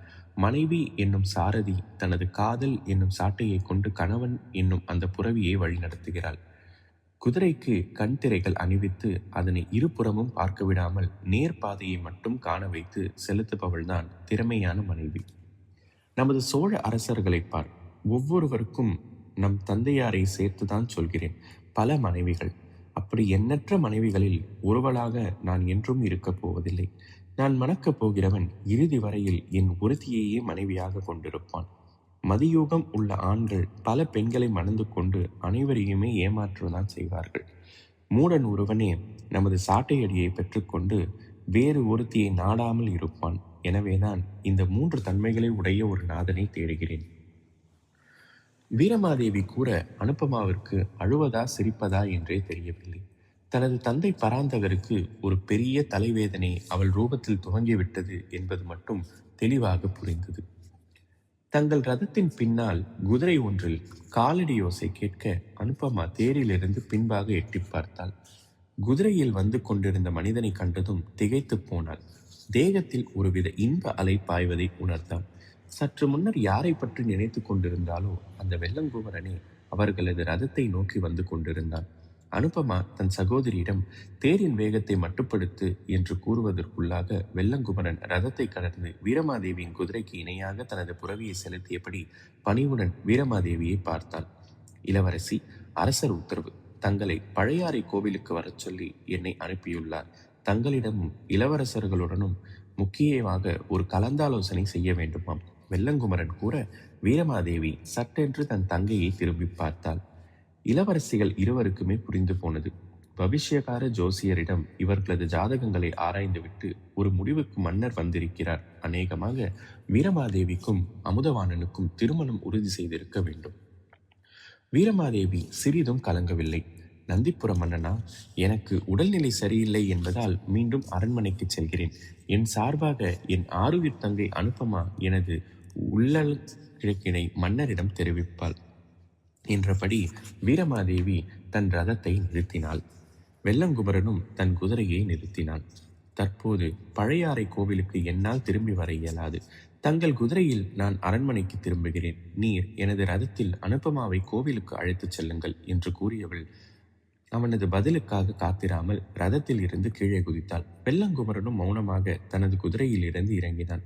மனைவி என்னும் சாரதி தனது காதல் என்னும் சாட்டையை கொண்டு கணவன் என்னும் அந்த புறவியை வழிநடத்துகிறாள். குதிரைக்கு கண் திரைகள் அணிவித்து அதனை இருபுறமும் பார்க்க விடாமல் நேர்பாதையை மட்டும் காண வைத்து செலுத்துபவள்தான் திறமையான மனைவி. நமது சோழ அரசர்களை பார். ஒவ்வொருவருக்கும் நம் தந்தையாரை சேர்த்துதான் சொல்கிறேன், பல மனைவிகள். அப்படி எண்ணற்ற மனைவிகளில் ஒருவளாக நான் என்றும் இருக்கப் போவதில்லை. நான் மணக்கப் போகிறவன் இறுதி வரையில் என் ஒருத்தியையே மனைவியாக கொண்டிருப்பான். மதியோகம் உள்ள ஆண்கள் பல பெண்களை மணந்து கொண்டு அனைவரையுமே ஏமாற்றுவதான் செய்வார்கள். மூடன் ஒருவனே நமது சாட்டையடியை பெற்றுக்கொண்டு வேறு ஒருத்தியை நாடாமல் இருப்பான். எனவேதான் இந்த 3 தன்மைகளை உடைய ஒரு நாதனை தேடுகிறேன். வீரமாதேவி கூற அனுபமாவிற்கு அழுவதா சிரிப்பதா என்றே தெரியவில்லை. தனது தந்தை பராந்தகருக்கு ஒரு பெரிய தலைவேதனை அவள் ரூபத்தில் துவங்கிவிட்டது என்பது மட்டும் தெளிவாக புரிந்தது. தங்கள் ரதத்தின் பின்னால் குதிரை ஒன்றில் காலடி யோசை கேட்க அனுபமா தேரிலிருந்து பின்பாக எட்டி பார்த்தாள். குதிரையில் வந்து கொண்டிருந்த மனிதனை கண்டதும் திகைத்து போனாள். தேகத்தில் ஒருவித இன்ப அலை பாய்வதை உணர்ந்தாள். சற்று முன்னர் யாரை பற்றி நினைத்து கொண்டிருந்தாலோ அந்த வெள்ளங்குமரனே அவர்களது ரதத்தை நோக்கி வந்து கொண்டிருந்தான். அனுபமா தன் சகோதரியிடம் தேரின் வேகத்தை மட்டுப்படுத்து என்று கூறுவதற்குள்ளாக வெள்ளங்குமரன் ரதத்தை கடந்து வீரமாதேவியின் குதிரைக்கு இணையாக தனது புறவியை செலுத்தியபடி பணிவுடன் வீரமாதேவியை பார்த்தான். இளவரசி, அரசர் உத்தரவு. தங்களை பழையாறை கோவிலுக்கு வரச் சொல்லி என்னை அனுப்பியுள்ளார். தங்களிடமும் இளவரசர்களுடனும் முக்கியமாக ஒரு கலந்தாலோசனை செய்ய வேண்டுமாம். வெள்ளங்குமரன் கூற வீரமாதேவி சட்டென்று தன் தங்கையை திரும்பி பார்த்தாள். இளவரசிகள் இருவருக்குமே புரிந்து போனது. பவிஷ்யகார ஜோசியரிடம் இவர்களது ஜாதகங்களை ஆராய்ந்துவிட்டு ஒரு முடிவுக்கு மன்னர் வந்திருக்கிறார். அநேகமாக வீரமாதேவிக்கும் அமுதவாணனுக்கும் திருமணம் உறுதி செய்திருக்க வேண்டும். வீரமாதேவி சிறிதும் கலங்கவில்லை. நந்திப்புர மன்னனா, எனக்கு உடல்நிலை சரியில்லை என்பதால் மீண்டும் அரண்மனைக்கு செல்கிறேன். என் சார்பாக என் ஆருயிர் தங்கை அனுபமா எனது உள்ளல் கிழக்கினை மன்னரிடம் தெரிவிப்பாள் என்றபடி வீரமாதேவி தன் ரதத்தை நிறுத்தினாள். வெள்ளங்குமரனும் தன் குதிரையை நிறுத்தினான். தற்போது பழையாறை கோவிலுக்கு என்னால் திரும்பி வர இயலாது. தங்கள் குதிரையில் நான் அரண்மனைக்கு திரும்புகிறேன். நீர் எனது ரதத்தில் அனுபமாவை கோவிலுக்கு அழைத்துச் செல்லுங்கள் என்று கூறியவள் அவனது பதிலுக்காக காத்திராமல் ரதத்தில் இருந்து கீழே குதித்தாள். வெள்ளங்குமரனும் மௌனமாக தனது குதிரையில் இருந்து இறங்கினான்.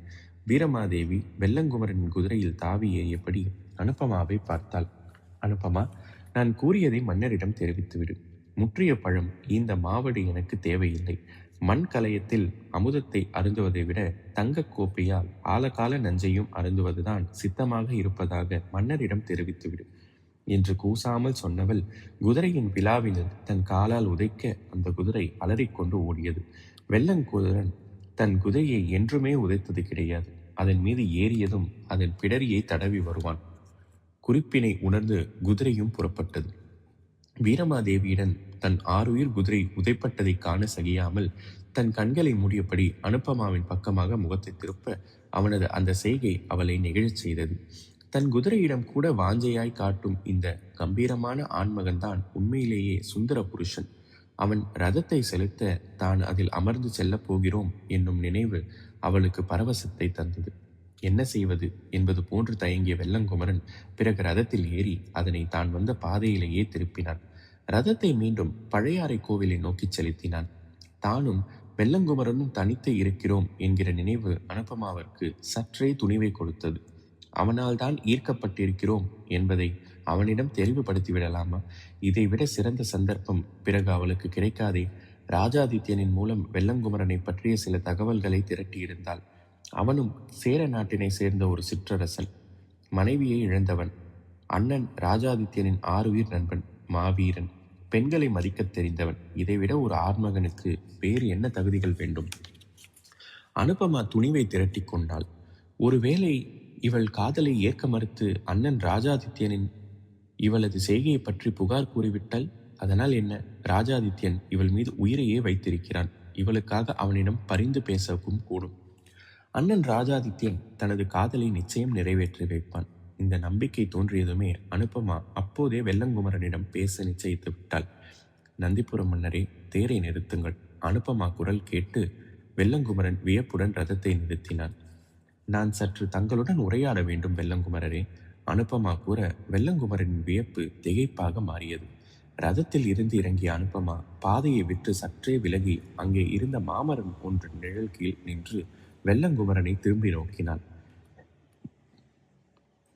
வீரமாதேவி வெள்ளங்குமரனின் குதிரையில் தாவி ஏறியபடி அனுபமாவை பார்த்தாள். அனுபமா, நான் கூறியதை மன்னரிடம் தெரிவித்துவிடு. முற்றிய பழம் இந்த மாவடு எனக்கு தேவையில்லை. மண் கலயத்தில் அமுதத்தை அருந்துவதை விட தங்க கோப்பையால் ஆழகால நஞ்சையும் அருந்துவதுதான் சித்தமாக இருப்பதாக மன்னரிடம் தெரிவித்துவிடு என்று கூசாமல் சொன்னவள் குதிரையின் விழாவினில் தன் காலால் உதைக்க அந்த குதிரை அலறிக்கொண்டு ஓடியது. வெள்ளங்குதிரன் தன் குதிரையை என்றுமே உதைத்தது கிடையாது. அதன் மீது ஏறியதும் அதன் பிடரியை தடவி வருவான். குறிப்பினை உணர்ந்து குதிரையும் புறப்பட்டது. வீரமாதேவியுடன் தன் ஆருயிர் குதிரை உதைப்பட்டதை காண சகியாமல் தன் கண்களை மூடியபடி அனுபமாவின் பக்கமாக முகத்தை திருப்ப அவனது அந்த செய்கை அவளை நெகிழச் செய்தது. தன் குதிரையிடம் கூட வாஞ்சையாய் காட்டும் இந்த கம்பீரமான ஆண்மகன்தான் உண்மையிலேயே சுந்தர புருஷன். அவன் ரதத்தை செலுத்த தான் அதில் அமர்ந்து செல்லப் போகிறோம் என்னும் நினைவு அவளுக்கு பரவசத்தை தந்தது. என்ன செய்வது என்பது போன்று தயங்கிய வெள்ளங்குமரன் பிறகு ரதத்தில் ஏறி அதனை தான் வந்த பாதையிலேயே திருப்பினான். ரதத்தை மீண்டும் பழையாறை கோவிலை நோக்கி செலுத்தினான். தானும் வெள்ளங்குமரனும் தனித்து இருக்கிறோம் என்கிற நினைவு அனுபமாவிற்கு சற்றே துணிவை கொடுத்தது. அவனால் தான் ஈர்க்கப்பட்டிருக்கிறோம் என்பதை அவனிடம் தெரிவுபடுத்திவிடலாமா? இதைவிட சிறந்த சந்தர்ப்பம் பிறகு அவளுக்கு கிடைக்காதே. ராஜாதித்யனின் மூலம் வெள்ளங்குமரனை பற்றிய சில தகவல்களை திரட்டியிருந்தாள். அவனும் சேர நாட்டினை சேர்ந்த ஒரு சிற்றரசன், மனைவியை இழந்தவன், அண்ணன் ராஜாதித்யனின் ஆருயிர் நண்பன், மாவீரன், பெண்களை மதிக்கத் தெரிந்தவன். இதைவிட ஒரு ஆண்மகனுக்கு வேறு என்ன தகுதிகள் வேண்டும்? அனுபமா துணிவை திரட்டி கொண்டாள். ஒருவேளை இவள் காதலை ஏற்க மறுத்து அண்ணன் ராஜாதித்யனின் இவளது செய்கையை பற்றி புகார் கூறிவிட்டால் அதனால் என்ன? ராஜாதித்யன் இவள் மீது உயிரையே வைத்திருக்கிறான். இவளுக்காக அவனிடம் பரிந்து பேசவும் கூடும். அண்ணன் ராஜாதித்யன் தனது காதலை நிச்சயம் நிறைவேற்றி வைப்பான். இந்த நம்பிக்கை தோன்றியதுமே அனுபமா அப்போதே வெள்ளங்குமரனிடம் பேச நிச்சயித்து விட்டாள். நந்திபுரம் மன்னரே, தேரை நிறுத்துங்கள். அனுபமா குரல் கேட்டு வெள்ளங்குமரன் வியப்புடன் ரதத்தை நிறுத்தினான். நான் சற்று தங்களுடன் உரையாட வேண்டும் வெள்ளங்குமரரே. அனுபமா கூற வெள்ளங்குமரனின் வியப்பு திகைப்பாக மாறியது. ரதத்தில் இருந்து இறங்கிய அனுபமா பாதையை விட்டு சற்றே விலகி அங்கே இருந்த மாமரம் ஒன்று நிழல் கீழ் நின்று வெள்ளங்குமரனை திரும்பி நோக்கினான்.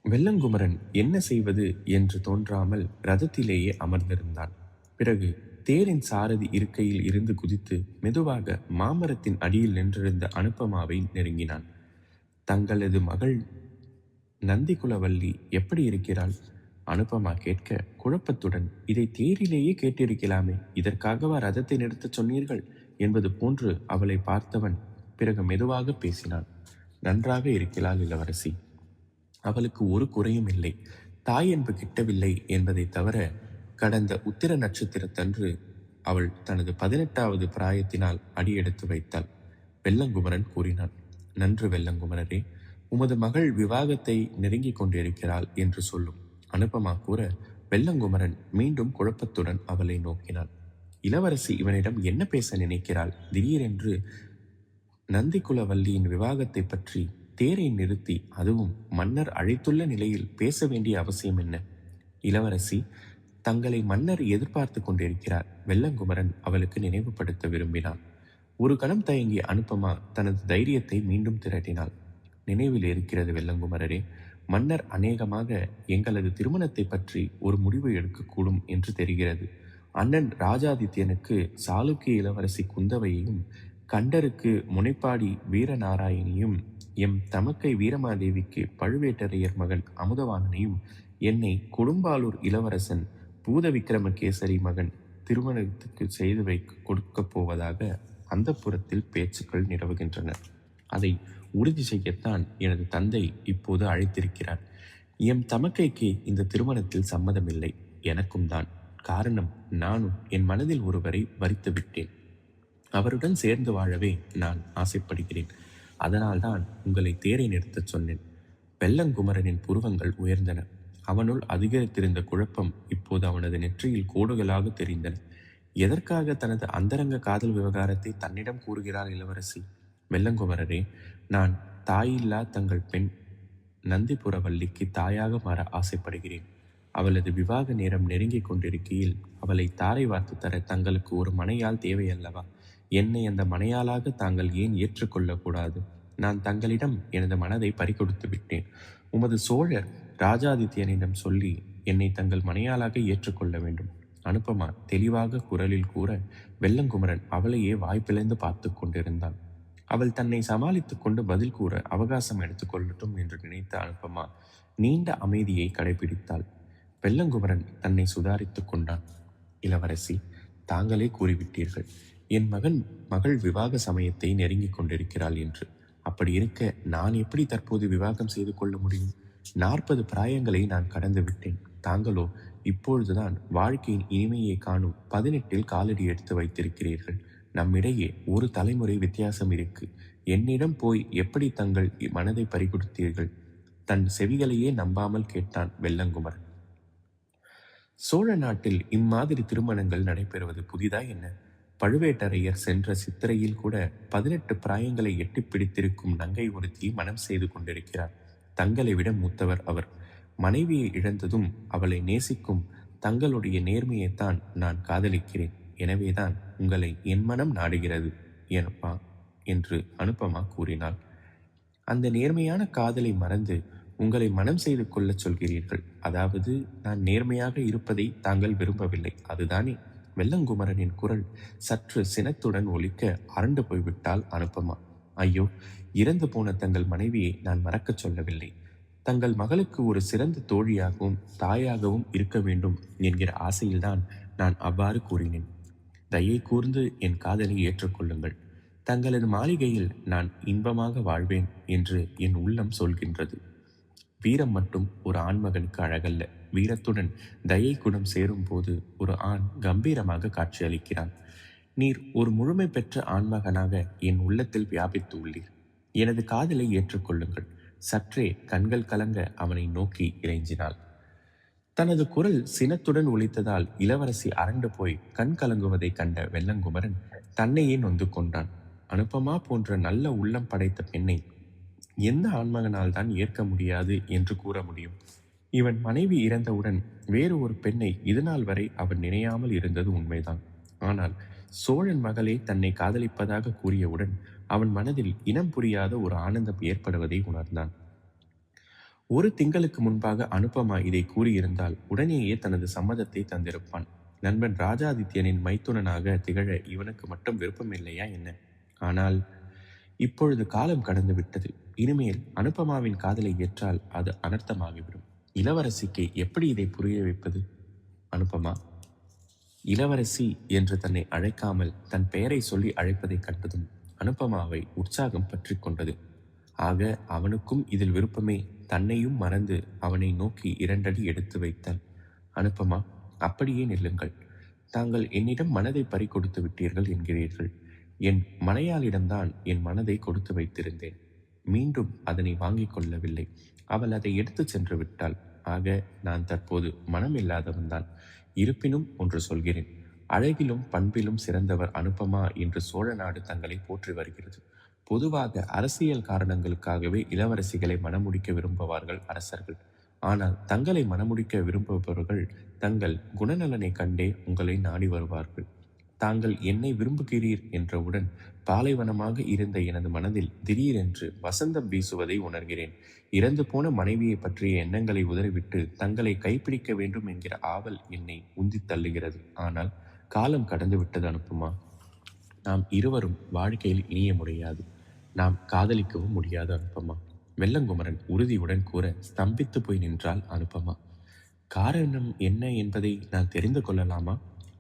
வெள்ளங்குமரன் என்ன செய்வது என்று தோன்றாமல் ரதத்திலேயே அமர்ந்திருந்தான். பிறகு தேரின் சாரதி இருக்கையில் இருந்து குதித்து மெதுவாக மாமரத்தின் அடியில் நின்றிருந்த அனுபமாவை நெருங்கினான். தங்களது மகள் நந்திகுலவல்லி எப்படி இருக்கிறாள்? அனுபமா கேட்க குழப்பத்துடன், இதை தேரிலேயே கேட்டிருக்கலாமே, இதற்காகவா ரதத்தை நிறுத்தச் சொன்னீர்கள் என்பது போன்று அவளை பார்த்தவன் பிறகு மெதுவாக பேசினான். நன்றாக இருக்கிறாள் இளவரசி. அவளுக்கு ஒரு குறையும் இல்லை. தாய் என்பு கிட்டவில்லை என்பதை தவிர கடந்த உத்திர நட்சத்திரத்தன்று அவள் தனது 18வது பிராயத்தினால் அடியெடுத்து வைத்தாள். வெள்ளங்குமரன் கூறினான், நன்று வெள்ளங்குமரரே, உமது மகள் விவாகத்தை நெருங்கிக் கொண்டிருக்கிறாள் என்று சொல்லும். அனுபமா கூற, வெள்ளங்குமரன் மீண்டும் குழப்பத்துடன் அவளை நோக்கினான். இளவரசி இவனிடம் என்ன பேச நினைக்கிறாள்? திடீரென்று நந்திகுலவல்லியின் விவாகத்தை பற்றி தேரை நிறுத்தி, அதுவும் மன்னர் அழைத்துள்ள நிலையில் பேச வேண்டிய அவசியம் என்ன? இளவரசி, தங்களை மன்னர் எதிர்பார்த்து கொண்டிருக்கிறார். வெள்ளங்குமரன் அவளுக்கு நினைவுபடுத்த விரும்பினான். ஒரு கணம் தயங்கிய அனுபமா தனது தைரியத்தை மீண்டும் திரட்டினாள். நினைவில் இருக்கிறது வெள்ளங்குமரரே, மன்னர் அநேகமாக எங்களது திருமணத்தை பற்றி ஒரு முடிவு எடுக்கக்கூடும் என்று தெரிகிறது. அண்ணன் ராஜாதித்யனுக்கு சாளுக்கிய இளவரசி குந்தவையையும், கண்டருக்கு முனைப்பாடி வீரநாராயணியும், எம் தமக்கை வீரமாதேவிக்கு பழுவேட்டரையர் மகன் அமுதவாணனையும், என்னை கொடும்பாலூர் இளவரசன் பூத விக்ரமகேசரி மகன் திருமணத்துக்கு செய்து கொடுக்கப் போவதாக அந்த புறத்தில் பேச்சுக்கள் நிலவுகின்றன. அதை உறுதி செய்யத்தான் எனது தந்தை இப்போது அழைத்திருக்கிறார். எம் தமக்கைக்கு இந்த திருமணத்தில் சம்மதமில்லை, எனக்கும் தான். காரணம், நானும் என் மனதில் ஒருவரை வரித்து விட்டேன். அவருடன் சேர்ந்து வாழவே நான் ஆசைப்படுகிறேன். அதனால்தான் உங்களை தேரை நிறுத்தச் சொன்னேன். வெள்ளங்குமரனின் புருவங்கள் உயர்ந்தன. அவனுள் அதிகரித்திருந்த குழப்பம் இப்போது அவனது நெற்றியில் கோடுகளாக தெரிந்தன. எதற்காக தனது அந்தரங்க காதல் விவகாரத்தை தன்னிடம் கூறுகிறார் இளவரசி? வெள்ளங்குமரரே, நான் தாயில்லா தங்கள் பெண் நந்திபுரவல்லிக்கு தாயாக மாற ஆசைப்படுகிறேன். அவளது விவாக நேரம் நெருங்கிக் கொண்டிருக்கையில் அவளை தாரை வார்த்து தர தங்களுக்கு ஒரு மனையாள் தேவையல்லவா? என்னை அந்த மனையாளாக தாங்கள் ஏன் ஏற்றுக்கொள்ளக்கூடாது? நான் தங்களிடம் எனது மனதை பறிகொடுத்து விட்டேன். உமது சோழர் ராஜாதித்யனிடம் சொல்லி என்னை தங்கள் மனையாளாக ஏற்றுக்கொள்ள வேண்டும். அனுபமா தெளிவாக குரலில் கூற, வெள்ளங்குமரன் அவளையே வாய்ப்பிழந்து பார்த்து கொண்டிருந்தான். அவள் தன்னை சமாளித்துக் கொண்டு பதில் கூற அவகாசம் எடுத்துக்கொள்ளட்டும் என்று நினைத்த அனுபமா நீண்ட அமைதியை கடைபிடித்தாள். வெள்ளங்குமரன் தன்னை சுதாரித்துக் கொண்டான். இளவரசி, தாங்களே கூறிவிட்டீர்கள் என் மகள் விவாக சமயத்தை நெருங்கிக் கொண்டிருக்கிறாள் என்று. அப்படி இருக்க நான் எப்படி தற்போது விவாகம் செய்து கொள்ள முடியும்? 40 பிராயங்களை நான் கடந்து விட்டேன். தாங்களோ இப்பொழுதுதான் வாழ்க்கையின் இனிமையை காணும் 18இல் காலடி எடுத்து வைத்திருக்கிறீர்கள். நம்மிடையே ஒரு தலைமுறை வித்தியாசம் இருக்கு. என்னிடம் போய் எப்படி தங்கள் மனதை பறிகொடுத்தீர்கள்? தன் செவிகளையே நம்பாமல் கேட்டான் வெள்ளங்குமரன். சோழ நாட்டில் இம்மாதிரி திருமணங்கள் நடைபெறுவது புதிதா என்ன? பழுவேட்டரையர் சென்ற சித்திரையில் கூட 18 பிராயங்களை எட்டி பிடித்திருக்கும் நங்கை ஒருத்தியை மனம் செய்து கொண்டிருக்கிறார். தங்களை விட மூத்தவர் அவர். மனைவியை இழந்ததும் அவளை நேசிக்கும் தங்களுடைய நேர்மையைத்தான் நான் காதலிக்கிறேன். எனவேதான் உங்களை என் மனம் நாடுகிறது எனப்பா என்று அனுபமா கூறினாள். அந்த நேர்மையான காதலை மறந்து உங்களை மனம் செய்து கொள்ளச் சொல்கிறீர்கள். அதாவது நான் நேர்மையாக இருப்பதை தாங்கள் விரும்பவில்லை, அதுதானே? வெள்ளங்குமரனின் குரல் சற்று சினத்துடன் ஒலிக்க அரண்டு போய்விட்டாள் அனுபமா. ஐயோ, இறந்து போன தங்கள் மனைவியை நான் மறக்கச் சொல்லவில்லை. தங்கள் மகளுக்கு ஒரு சிறந்த தோழியாகவும் தாயாகவும் இருக்க வேண்டும் என்கிற ஆசையில்தான் நான் அவ்வாறு கூறினேன். தயை கூர்ந்து என் காதலை ஏற்றுக்கொள்ளுங்கள். தங்களது மாளிகையில் நான் இன்பமாக வாழ்வேன் என்று என் உள்ளம் சொல்கின்றது. வீரம் மட்டும் ஒரு ஆண்மகனுக்கு அழகல்ல. வீரத்துடன் தயை குணம் சேரும் போது ஒரு ஆண் கம்பீரமாக காட்சியளிக்கிறான். நீர் ஒரு முழுமை பெற்ற ஆண்மகனாக என் உள்ளத்தில் வியாபித்து உள்ளீர். எனது காதலை ஏற்றுக்கொள்ளுங்கள். சற்றே கண்கள் கலங்க அவனை நோக்கி இறைஞ்சினாள். தனது குரல் சினத்துடன் ஒலித்ததால் இளவரசி அரண்டு போய் கண் கலங்குவதை கண்ட வெள்ளங்குமரன் தன்னையே நொந்து கொண்டான். அனுபமா போன்ற நல்ல உள்ளம் படைத்த பெண்ணை எந்த ஆண்மகனால் தான் ஏற்க முடியாது என்று கூற முடியும்? இவன் மனைவி இறந்தவுடன் வேறு ஒரு பெண்ணை இதுநாள் வரை அவன் நினையாமல் இருந்தது உண்மைதான். ஆனால் சோழன் மகளே தன்னை காதலிப்பதாக கூறியவுடன் அவன் மனதில் இனம் புரியாத ஒரு ஆனந்தம் ஏற்படுவதை உணர்ந்தான். ஒரு திங்களுக்கு முன்பாக அனுபமா இதை கூறியிருந்தால் உடனேயே தனது சம்மதத்தை தந்திருப்பான். நண்பன் ராஜாதித்யனின் மைத்துனனாக திகழ இவனுக்கு மட்டும் விருப்பம் இல்லையா என்ன? ஆனால் இப்பொழுது காலம் கடந்து விட்டது. இனிமேல் அனுபமாவின் காதலை ஏற்றால் அது அனர்த்தமாகிவிடும். இளவரசிக்கு எப்படி இதை புரிய வைப்பது? அனுபமா, இளவரசி என்று தன்னை அழைக்காமல் தன் பெயரை சொல்லி அழைப்பதை கண்டதும் அனுபமாவை உற்சாகம் பற்றி கொண்டது. ஆக அவனுக்கும் இதில் விருப்பமே. தன்னையும் மறந்து அவனை நோக்கி 2 அடி எடுத்து வைத்தாள். அனுபமா, அப்படியே நில்லுங்கள். தாங்கள் என்னிடம் மனதை பறிகொடுத்து விட்டீர்கள் என்கிறீர்கள். என் மனையாளிடம்தான் என் மனதை கொடுத்து வைத்திருந்தேன். மீண்டும் அதனை வாங்கிக் கொள்ளவில்லை. அவள் அதை எடுத்துச் சென்று விட்டாள். ஆக நான் தற்போது மனம் இல்லாதவன்தான். இருப்பினும் ஒன்று சொல்கிறேன். அழகிலும் பண்பிலும் சிறந்தவர் அனுபமா என்று சோழ நாடு தங்களை போற்றி வருகிறது. பொதுவாக அரசியல் காரணங்களுக்காகவே இளவரசிகளை மணமுடிக்க விரும்புவார்கள் அரசர்கள். ஆனால் தங்களை மணமுடிக்க விரும்புபவர்கள் தங்கள் குணநலனை கண்டே உங்களை நாடி வருவார்கள். தாங்கள் என்னை விரும்புகிறீர் என்றவுடன் பாலைவனமாக இருந்த எனது மனதில் திடீரென்று வசந்தம் வீசுவதை உணர்கிறேன். இறந்து போன மனைவியை பற்றிய எண்ணங்களை உதறிவிட்டு தங்களை கைப்பிடிக்க வேண்டும் என்கிற ஆவல் என்னை உந்தி தள்ளுகிறது. ஆனால் காலம் கடந்து விட்டது அனுப்புமா. நாம் இருவரும் வாழ்க்கையில் இணைய முடியாது. நாம் காதலிக்கவும் முடியாது அனுப்பமா. வெள்ளங்குமரன் உறுதியுடன் கூற ஸ்தம்பித்து போய் நின்றாள் அனுப்பமா. காரணம் என்ன என்பதை நான் தெரிந்து கொள்ளலாமா?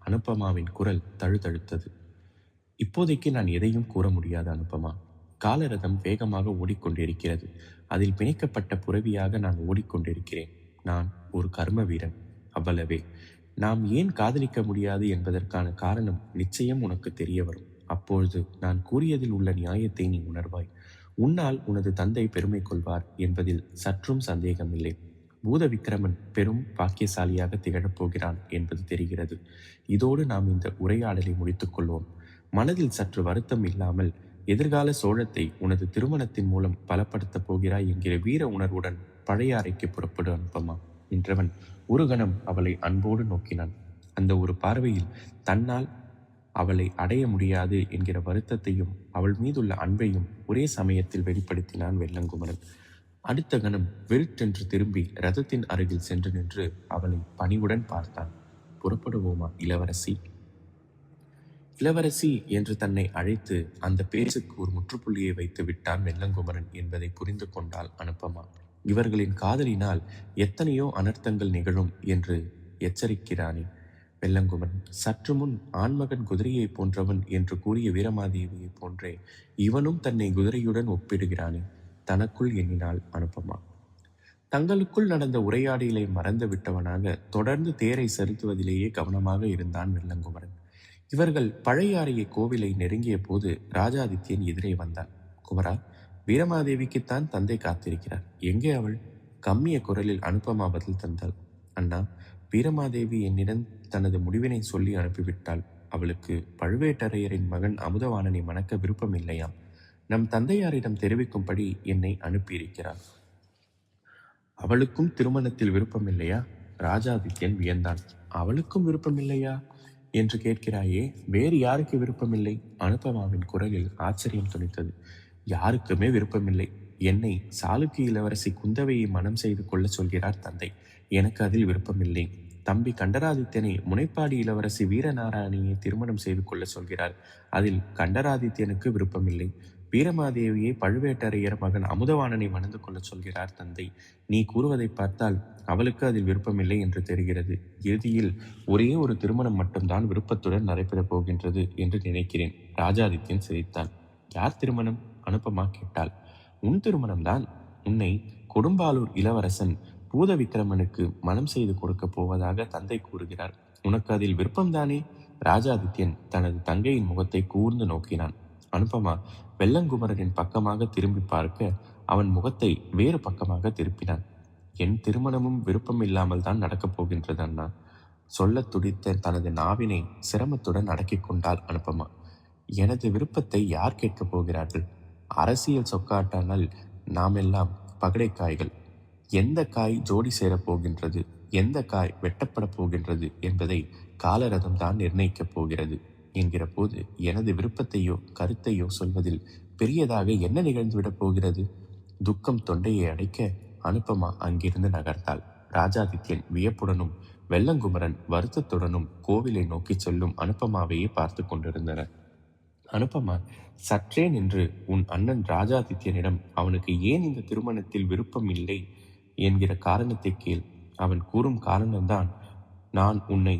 அனுப்பமாவின் குரல் தழுதழுத்தது. இப்போதைக்கு நான் எதையும் கூற முடியாது அனுப்பமா. காலரதம் வேகமாக ஓடிக்கொண்டிருக்கிறது. அதில் பிணைக்கப்பட்ட புறவியாக நான் ஓடிக்கொண்டிருக்கிறேன். நான் ஒரு கர்ம வீரன், அவ்வளவே. நாம் ஏன் காதலிக்க முடியாது என்பதற்கான காரணம் நிச்சயம் உனக்கு தெரிய வரும். அப்பொழுது நான் கூறியதில் உள்ள நியாயத்தை நீ உணர்வாய். உன்னால் உனது தந்தை பெருமை கொள்வார் என்பதில் சற்றும் சந்தேகமில்லை. பூத விக்கிரமன் பெரும் பாக்கியசாலியாக திகழப் போகிறான் என்பது தெரிகிறது. இதோடு நாம் இந்த உரையாடலை முடித்துக் கொள்வோம். மனதில் சற்று வருத்தம் இல்லாமல் எதிர்கால சோழத்தை உனது திருமணத்தின் மூலம் பலப்படுத்தப் போகிறாய் என்கிற வீர உணர்வுடன் பழைய அறைக்கு புறப்படு அனுப்பமா என்றவன் ஒரு கணம் அவளை அன்போடு நோக்கினான். அந்த ஒரு பார்வையில் தன்னால் அவளை அடைய முடியாது என்கிற வருத்தத்தையும் அவள் மீதுள்ள அன்பையும் ஒரே சமயத்தில் வெளிப்படுத்தினான் வெள்ளங்குமரன். அடுத்த கணம் வெறுத்தென்று திரும்பி ரதத்தின் அருகில் சென்று நின்று அவளை பணிவுடன் பார்த்தான். புறப்படுவோமா இளவரசி? இளவரசி என்று தன்னை அழைத்து அந்த பேச்சுக்கு ஒரு முற்றுப்புள்ளியை வைத்து விட்டான் வெள்ளங்குமரன் என்பதை புரிந்து கொண்டாள் அனுப்பமா. இவர்களின் காதலினால் எத்தனையோ அனர்த்தங்கள் நிகழும் என்று எச்சரிக்கிறானே வெள்ளங்குமரன். சற்று முன் ஆண்மகன் குதிரையை போன்றவன் என்று கூறிய வீரமாதேவியை போன்றே இவனும் தன்னை குதிரையுடன் ஒப்பிடுகிறானே, தனக்குள் எண்ணினாள் அனுப்பமா. தங்களுக்குள் நடந்த உரையாடலை மறந்து விட்டவனாக தொடர்ந்து தேரை செலுத்துவதிலேயே கவனமாக இருந்தான் வெள்ளங்குமரன். இவர்கள் பழையாறைய கோவிலை நெருங்கிய போது ராஜாதித்யன் எதிரே வந்தான். குமரா, வீரமாதேவிக்குத்தான் தந்தை காத்திருக்கிறார். எங்கே அவள்? கம்மிய குரலில் அனுப்பமா பதில் தந்தாள். அண்ணா, வீரமாதேவி என்னிடம் தனது முடிவினை சொல்லி அனுப்பிவிட்டாள். அவளுக்கு பழுவேட்டரையரின் மகன் அமுதவாணனை மணக்க விருப்பம் இல்லையாம். நம் தந்தையாரிடம் தெரிவிக்கும்படி என்னை அனுப்பியிருக்கிறார். அவளுக்கும் திருமணத்தில் விருப்பம் இல்லையா? ராஜாதித்யன் வியந்தான். அவளுக்கும் விருப்பம் இல்லையா என்று கேட்கிறாயே, வேறு யாருக்கு விருப்பமில்லை? அனுப்பமாவின் குரலில் ஆச்சரியம் துணித்தது. யாருக்குமே விருப்பமில்லை. என்னை சாளுக்கிய இளவரசி குந்தவையை மனம் செய்து கொள்ள சொல்கிறார் தந்தை. எனக்கு அதில் விருப்பமில்லை. தம்பி கண்டராதித்யனை முனைப்பாடி இளவரசி வீரநாராயணியை திருமணம் செய்து கொள்ள சொல்கிறார். அதில் கண்டராதித்யனுக்கு விருப்பமில்லை. வீரமாதேவியை பழுவேட்டரையர் மகன் அமுதவாணனை மணந்து கொள்ள சொல்கிறார் தந்தை. நீ கூறுவதை பார்த்தால் அவளுக்கு அதில் விருப்பமில்லை என்று தெரிகிறது. இறுதியில் ஒரே ஒரு திருமணம் மட்டும்தான் விருப்பத்துடன் நடைபெறப் போகின்றது என்று நினைக்கிறேன். ராஜாதித்யன் சிரித்தான். யார் திருமணம்? அனுப்பமா கேட்டாள். உன் திருமணம்தான். உன்னை கொடும்பாலூர் இளவரசன் பூத விக்கிரமனுக்கு மனம் செய்து கொடுக்க போவதாக தந்தை கூறுகிறார். உனக்கு அதில் விருப்பம்தானே? ராஜாதித்யன் தனது தங்கையின் முகத்தை கூர்ந்து நோக்கினான். அனுப்பமா வெள்ளங்குமரனின் பக்கமாக திரும்பி பார்க்க அவன் முகத்தை வேறு பக்கமாக திருப்பினான். என் திருமணமும் விருப்பம் இல்லாமல் தான் நடக்கப் போகின்றது அண்ணா. சொல்ல துடித்த தனது நாவினை சிரமத்துடன் அடக்கிக் கொண்டாள் அனுப்பமா. எனது விருப்பத்தை யார் கேட்கப் போகிறார்கள்? அரசியல் சொக்காட்டானால் நாமெல்லாம் பகடைக்காய்கள். எந்த காய் ஜோடி சேரப் போகின்றது, எந்த காய் வெட்டப்பட போகின்றது என்பதை காலரதம் தான் நிர்ணயிக்கப் போகிறது என்கிற போது எனது விருப்பத்தையோ கருத்தையோ சொல்வதில் பெரியதாக என்ன நிகழ்ந்துவிடப் போகிறது? துக்கம் தொண்டையை அடைக்க அனுப்பமா அங்கிருந்து நகர்ந்தாள். ராஜாதித்யன் வியப்புடனும் வெள்ளங்குமரன் வருத்தத்துடனும் கோவிலை நோக்கி செல்லும் அனுப்பமாவையே பார்த்து கொண்டிருந்தனர். அனுப்பமா சற்றே நின்று, உன் அண்ணன் ராஜாதித்யனிடம் அவனுக்கு ஏன் இந்த திருமணத்தில் விருப்பம் இல்லை என்கிற காரணத்தை கேள். அவன் கூறும் காரணம்தான் நான் உன்னை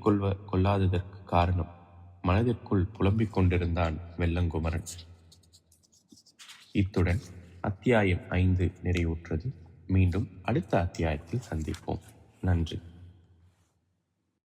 கொள்ளாததற்கு காரணம். மனதிற்குள் புலம்பிக் கொண்டிருந்தான் வெள்ளங்குமரன். இத்துடன் அத்தியாயம் 5 நிறைவுற்றது. மீண்டும் அடுத்த அத்தியாயத்தில் சந்திப்போம். நன்றி.